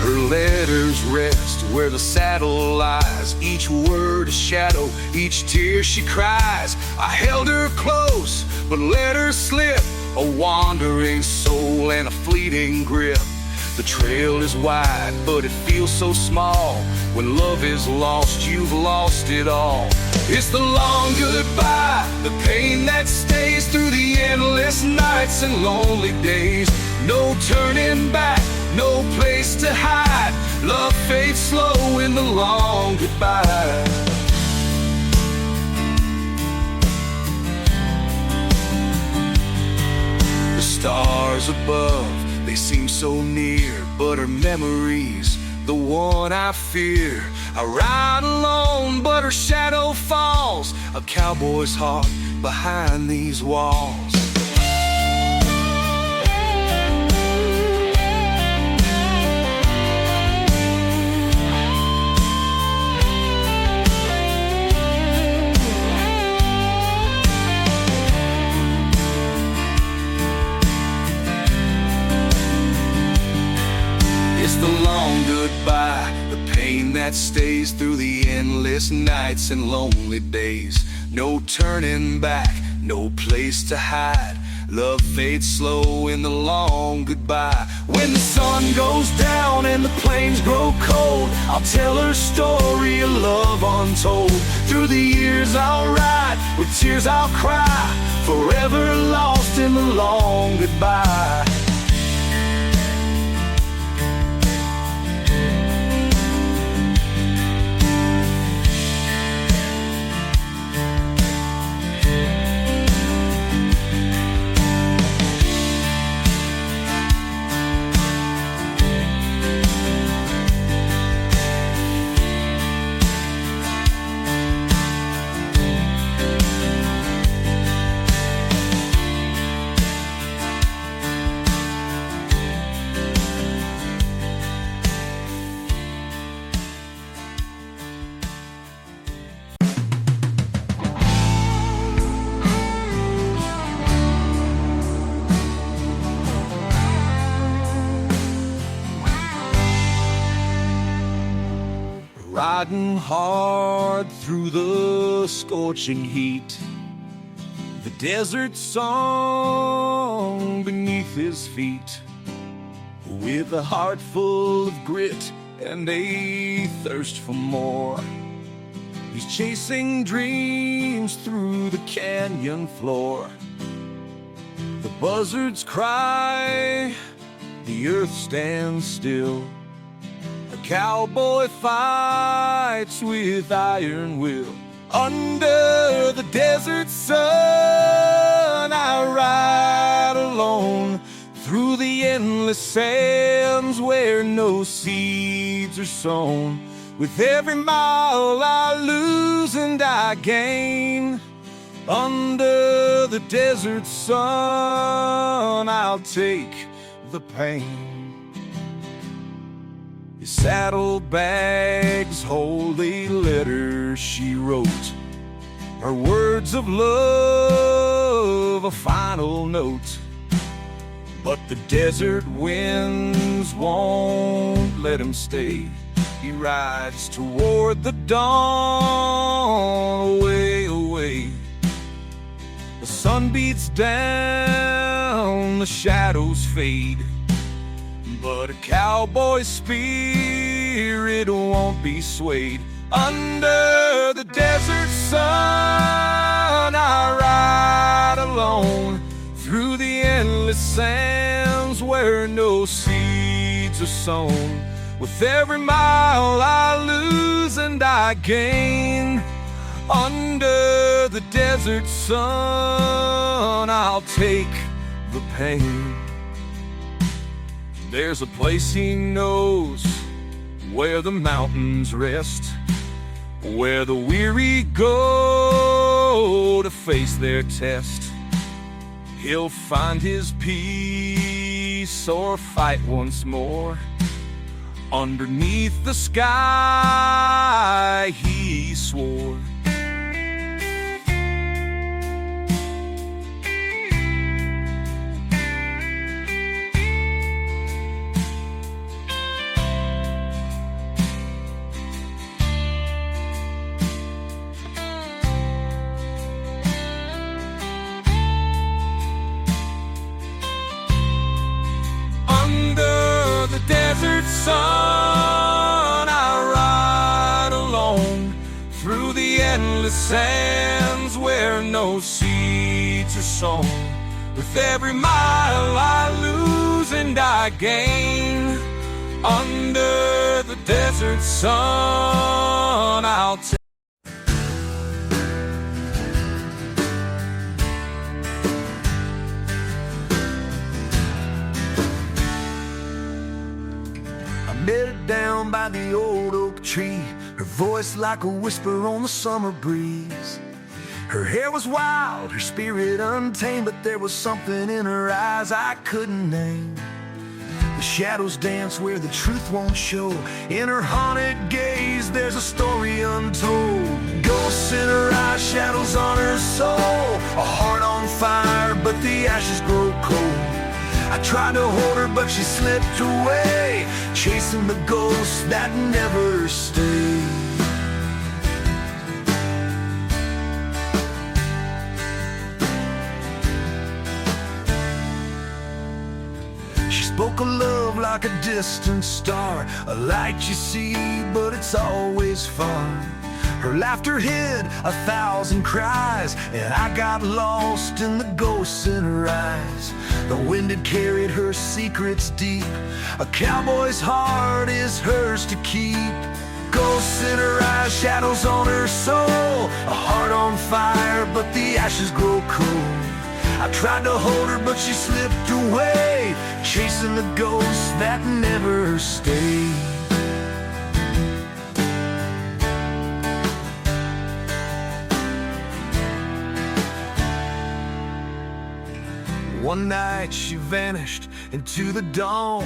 Her letters rest where the saddle lies. Each word a shadow, each tear she cries. I held her close, but let her slip. A wandering soul and a fleeting grip. The trail is wide, but it feels so small. When love is lost, you've lost it all. It's the long goodbye, the pain that stays through the endless nights and lonely days. No turning back, no place to hide. Love fades slow in the long goodbye. The stars above, they seem so near, but her memory's the one I fear. I ride alone, but her shadow falls. A cowboy's heart behind these walls. that stays through the endless nights and lonely days. No turning back, no place to hide. Love fades slow in the long goodbye. When the sun goes down and the plains grow cold, I'll tell her story of love untold. Through the years I'll ride, with tears I'll cry, forever lost in the long goodbye. Riding hard through the scorching heat, the desert song beneath his feet. With a heart full of grit and a thirst for more, he's chasing dreams through the canyon floor. The buzzards cry, the earth stands still. A cowboy fights with iron will. Under the desert sun, I ride alone through the endless sands where no seeds are sown. With every mile I lose and I gain. Under the desert sun, I'll take the pain. His saddlebags hold a letter she wrote, her words of love, a final note. But the desert winds won't let him stay. He rides toward the dawn, away, away. The sun beats down, the shadows fade, but a cowboy's spirit won't be swayed. Under the desert sun, I ride alone through the endless sands where no seeds are sown. With every mile I lose and I gain. Under the desert sun, I'll take the pain. There's a place he knows where the mountains rest, where the weary go to face their test. He'll find his peace or fight once more. Underneath the sky, he swore. Under the desert sun, I ride alone through the endless sands where no seeds are sown. With every mile I lose and I gain. Under the desert sun, I'll take. Met her down by the old oak tree, her voice like a whisper on the summer breeze. Her hair was wild, her spirit untamed, but there was something in her eyes I couldn't name. The shadows dance where the truth won't show. In her haunted gaze there's a story untold. Ghosts in her eyes, shadows on her soul. A heart on fire, but the ashes grow cold. I tried to hold her, but she slipped away, chasing the ghosts that never stay. like a distant star, a light you see, but it's always far. Her laughter hid 1,000 cries, and I got lost in the ghosts in her eyes. The wind had carried her secrets deep. A cowboy's heart is hers to keep. Ghosts in her eyes, shadows on her soul, a heart on fire, but the ashes grow cold. I tried to hold her, but she slipped away, chasing the ghosts that never stay. One night she vanished into the dawn,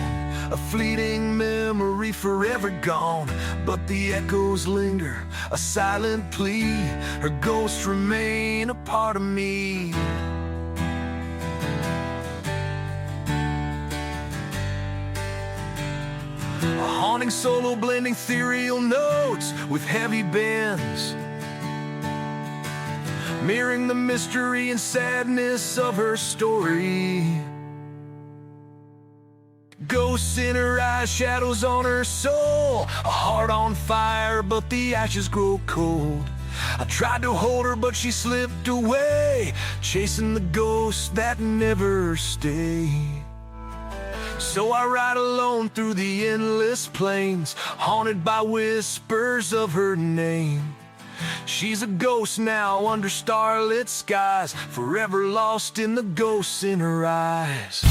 a fleeting memory forever gone. But the echoes linger, a silent plea. Her ghosts remain a part of me. A haunting solo blending ethereal notes with heavy bends, mirroring the mystery and sadness of her story. Ghosts in her eyes, shadows on her soul, a heart on fire, but the ashes grow cold. I tried to hold her, but she slipped away, chasing the ghosts that never stay. So I ride alone through the endless plains, haunted by whispers of her name. She's a ghost now under starlit skies, forever lost in the ghosts in her eyes.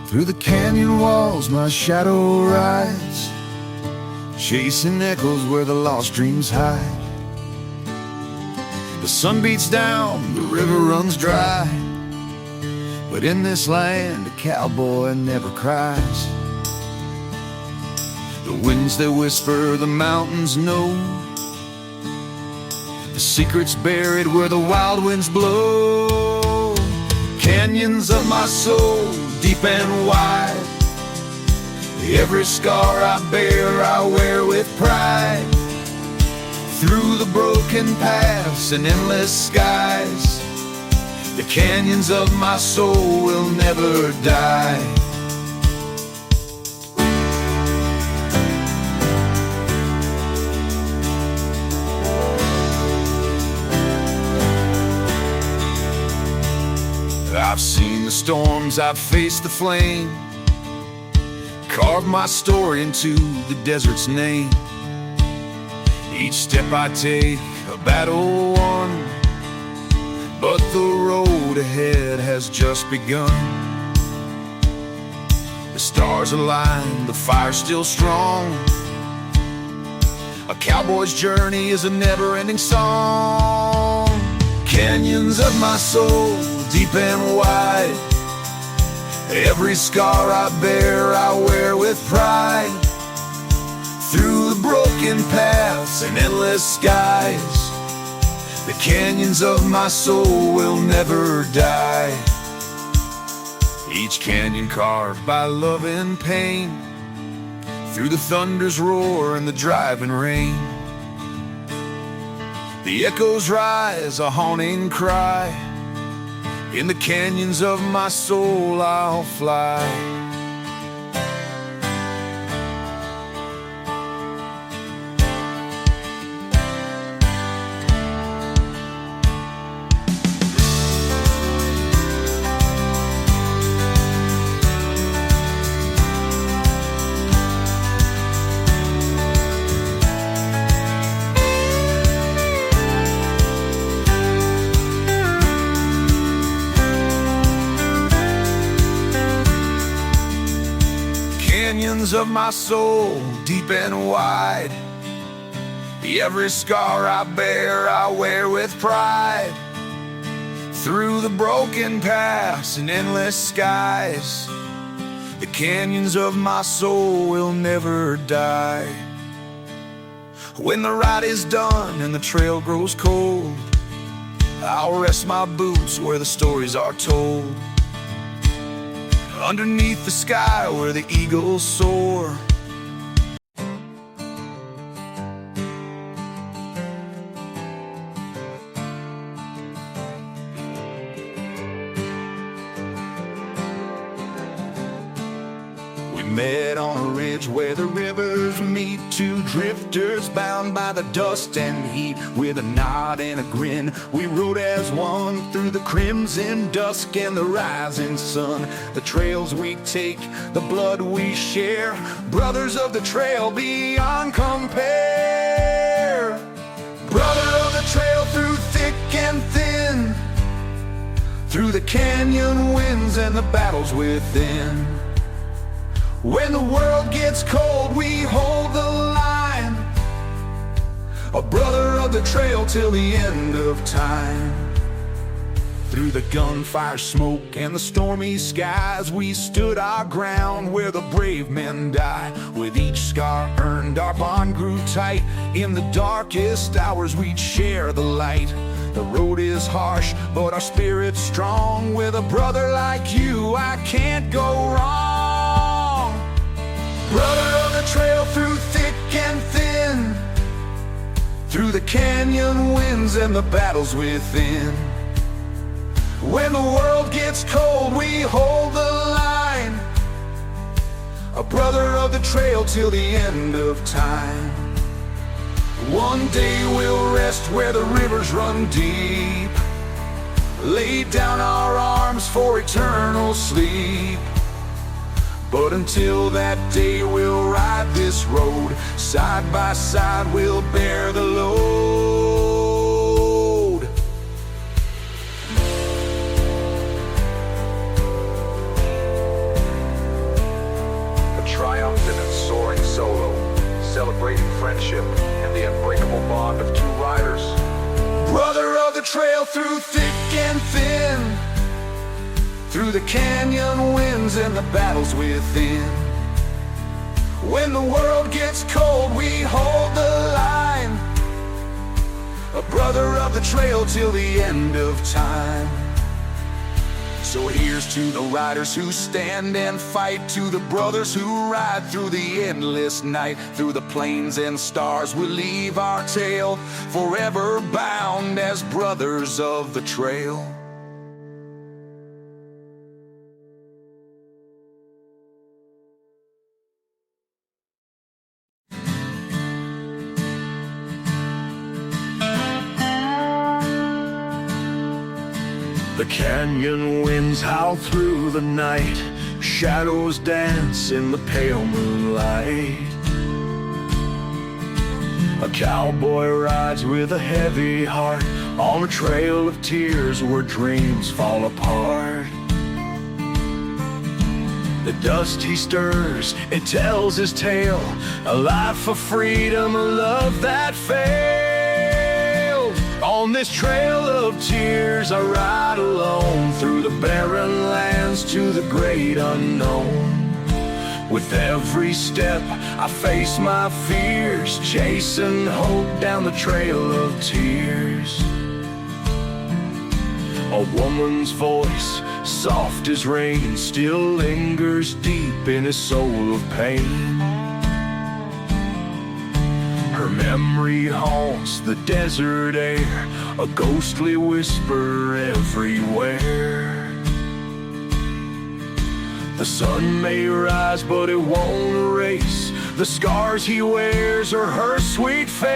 Through the canyon walls my shadow rides, chasing echoes where the lost dreams hide. The sun beats down, the river runs dry, but in this land a cowboy never cries. The winds that whisper the mountains know, the secrets buried where the wild winds blow. Canyons of my soul, deep and wide, every scar I bear I wear with pride. Through the broken paths and endless skies, the canyons of my soul will never die. I've seen the storms, I've faced the flame, carved my story into the desert's name. Each step I take, a battle won, but the road ahead has just begun. The stars align, the fire's still strong. A cowboy's journey is a never-ending song. Canyons of my soul, deep and wide, every scar I bear I wear with pride. Through the broken paths and endless skies, the canyons of my soul will never die. Each canyon carved by love and pain, through the thunder's roar and the driving rain. The echoes rise, a haunting cry. In the canyons of my soul I'll fly. Canyons of my soul, deep and wide. Every scar I bear, I wear with pride. Through the broken paths and endless skies, the canyons of my soul will never die. When the ride is done and the trail grows cold, I'll rest my boots where the stories are told. Underneath the sky where the eagles soar. Met on a ridge where the rivers meet, two drifters bound by the dust and heat. With a nod and a grin, we rode as one through the crimson dusk and the rising sun. The trails we take, the blood we share, brothers of the trail beyond compare. Brother of the trail through thick and thin, through the canyon winds and the battles within. When the world gets cold, we hold the line, a brother of the trail till the end of time. Through the gunfire smoke and the stormy skies, we stood our ground where the brave men die. With each scar earned, our bond grew tight. In the darkest hours, we'd share the light. The road is harsh, but our spirit's strong. With a brother like you, I can't go wrong. Brother of the trail through thick and thin, through the canyon winds and the battles within. When the world gets cold, we hold the line, a brother of the trail till the end of time. One day we'll rest where the rivers run deep, lay down our arms for eternal sleep. But until that day, we'll ride this road. Side by side, we'll bear the load. A triumphant and soaring solo, celebrating friendship and the unbreakable bond of two riders. Brother of the trail through thick and thin, through the canyon winds and the battles within. When the world gets cold, we hold the line, a brother of the trail till the end of time. So here's to the riders who stand and fight, to the brothers who ride through the endless night. Through the plains and stars we'll leave our tale, forever bound as brothers of the trail. The canyon winds howl through the night, shadows dance in the pale moonlight. A cowboy rides with a heavy heart on a trail of tears where dreams fall apart. The dust he stirs, it tells his tale, a life of freedom, a love that failed. On this trail of tears I ride alone, through the barren lands to the great unknown. With every step I face my fears, chasing hope down the trail of tears. A woman's voice, soft as rain, still lingers deep in his soul of pain. Her memory haunts the desert air, a ghostly whisper everywhere. The sun may rise, but it won't erase the scars he wears or her sweet face.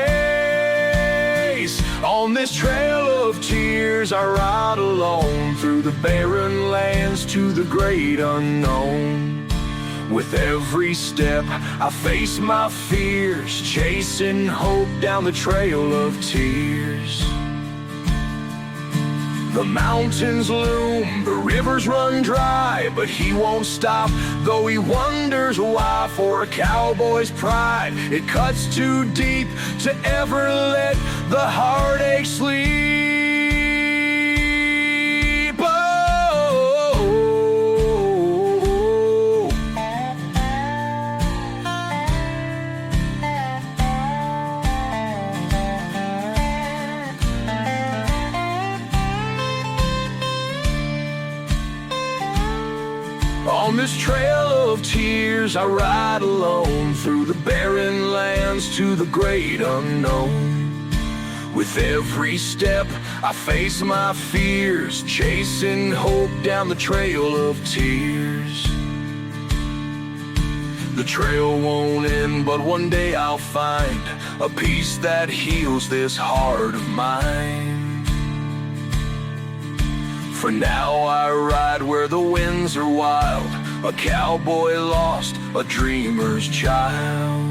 On this trail of tears I ride alone, through the barren lands to the great unknown. With every step I face my fears, chasing hope down the trail of tears. The mountains loom, the rivers run dry, but he won't stop, though he wonders why. For a cowboy's pride, it cuts too deep to ever let the heartache sleep. On this trail of tears, I ride alone through the barren lands to the great unknown. With every step, I face my fears, chasing hope down the trail of tears. The trail won't end, but one day I'll find a peace that heals this heart of mine. For now I ride where the winds are wild, a cowboy lost, a dreamer's child.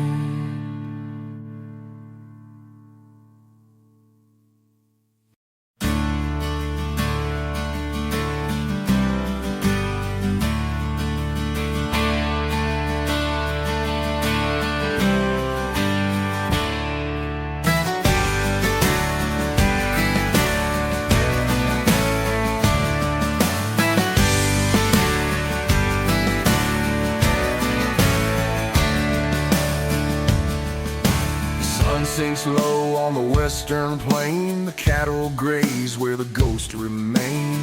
Sinks low on the western plain, the cattle graze where the ghosts remain.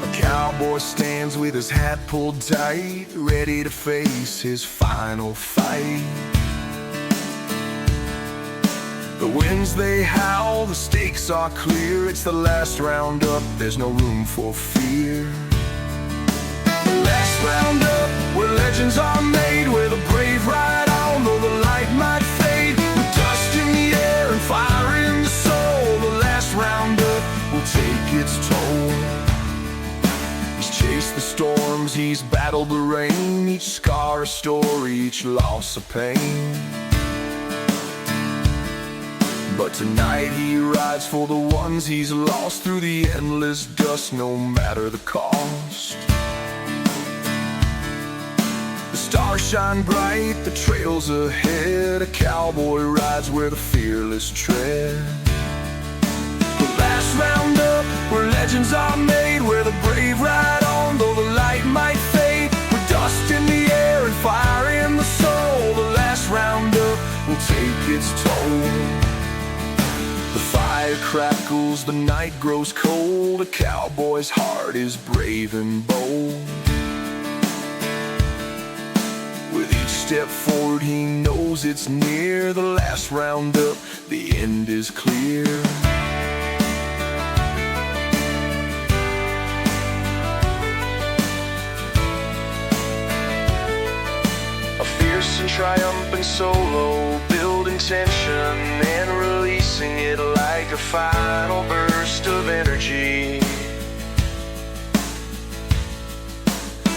A cowboy stands with his hat pulled tight, ready to face his final fight. The winds they howl, the stakes are clear, it's the last roundup, there's no room for fear. The last roundup, where legends are made, where the brave ride on, though the light might fade. With dust in the air and fire in the soul, the last roundup will take its toll. He's chased the storms, he's battled the rain, each scar a story, each loss a pain. But tonight he rides for the ones he's lost, through the endless dust, no matter the cost. Stars shine bright, the trail's ahead, a cowboy rides where the fearless tread. The last roundup, where legends are made, where the brave ride on, though the light might fade. With dust in the air and fire in the soul, the last roundup will take its toll. The fire crackles, the night grows cold, a cowboy's heart is brave and bold. Step forward, he knows it's near, the last roundup, the end is clear. A fierce and triumphant solo, building tension and releasing it like a final burst of energy.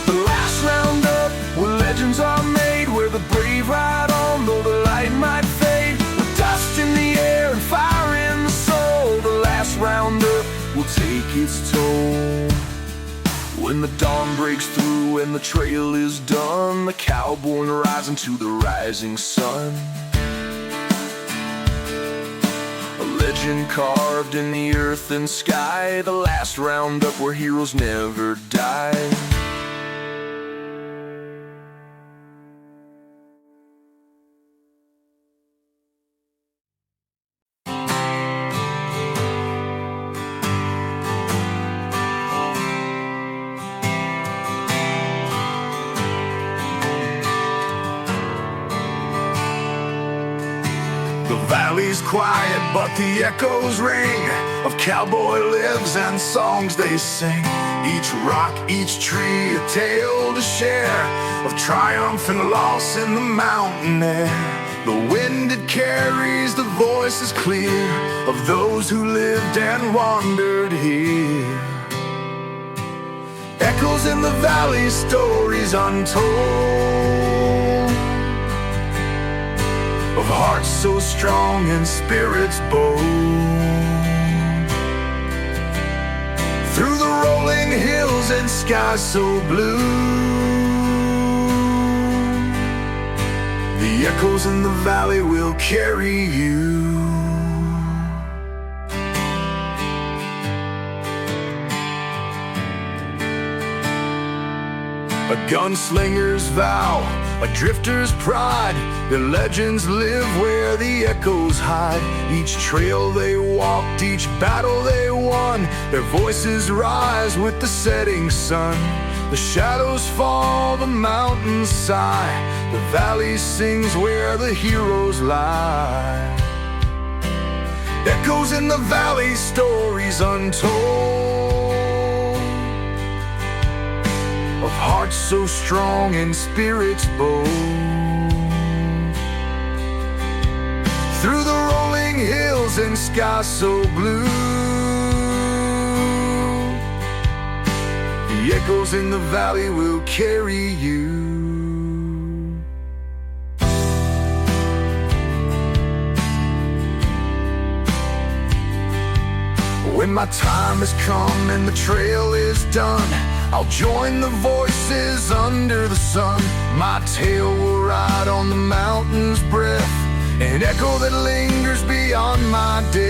The last roundup, where legends are made, where the brave ride on, though the light might fade. With dust in the air and fire in the soul, the last roundup will take its toll. When the dawn breaks through and the trail is done, the cowboy rides into the rising sun. A legend carved in the earth and sky, the last roundup where heroes never die. The valley's quiet, but the echoes ring of cowboy lives and songs they sing. Each rock, each tree, a tale to share of triumph and loss in the mountain air. The wind it carries, the voice is clear of those who lived and wandered here. Echoes in the valley, stories untold of hearts so strong and spirits bold. rolling hills and skies so blue, the echoes in the valley will carry you. A gunslinger's vow, a drifter's pride, their legends live where the echoes hide. Each trail they walked, each battle they won, their voices rise with the setting sun. The shadows fall, the mountains sigh, the valley sings where the heroes lie. Echoes in the valley, stories untold, of hearts so strong and spirits bold. Through the rolling hills and skies so blue, the echoes in the valley will carry you. When my time has come and the trail is done, I'll join the voices under the sun. My tale will ride on the mountain's breath, an echo that lingers beyond my death.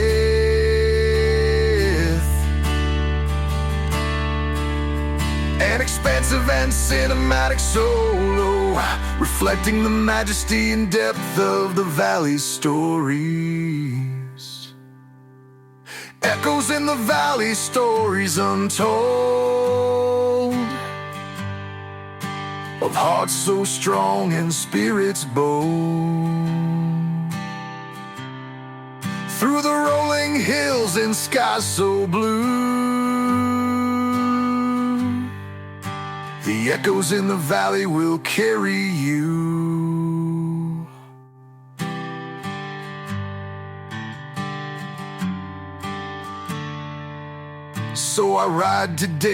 An expansive and cinematic solo, reflecting the majesty and depth of the valley's stories. Echoes in the valley, stories untold, of hearts so strong and spirits bold. Through the rolling hills and skies so blue, the echoes in the valley will carry you. So I ride today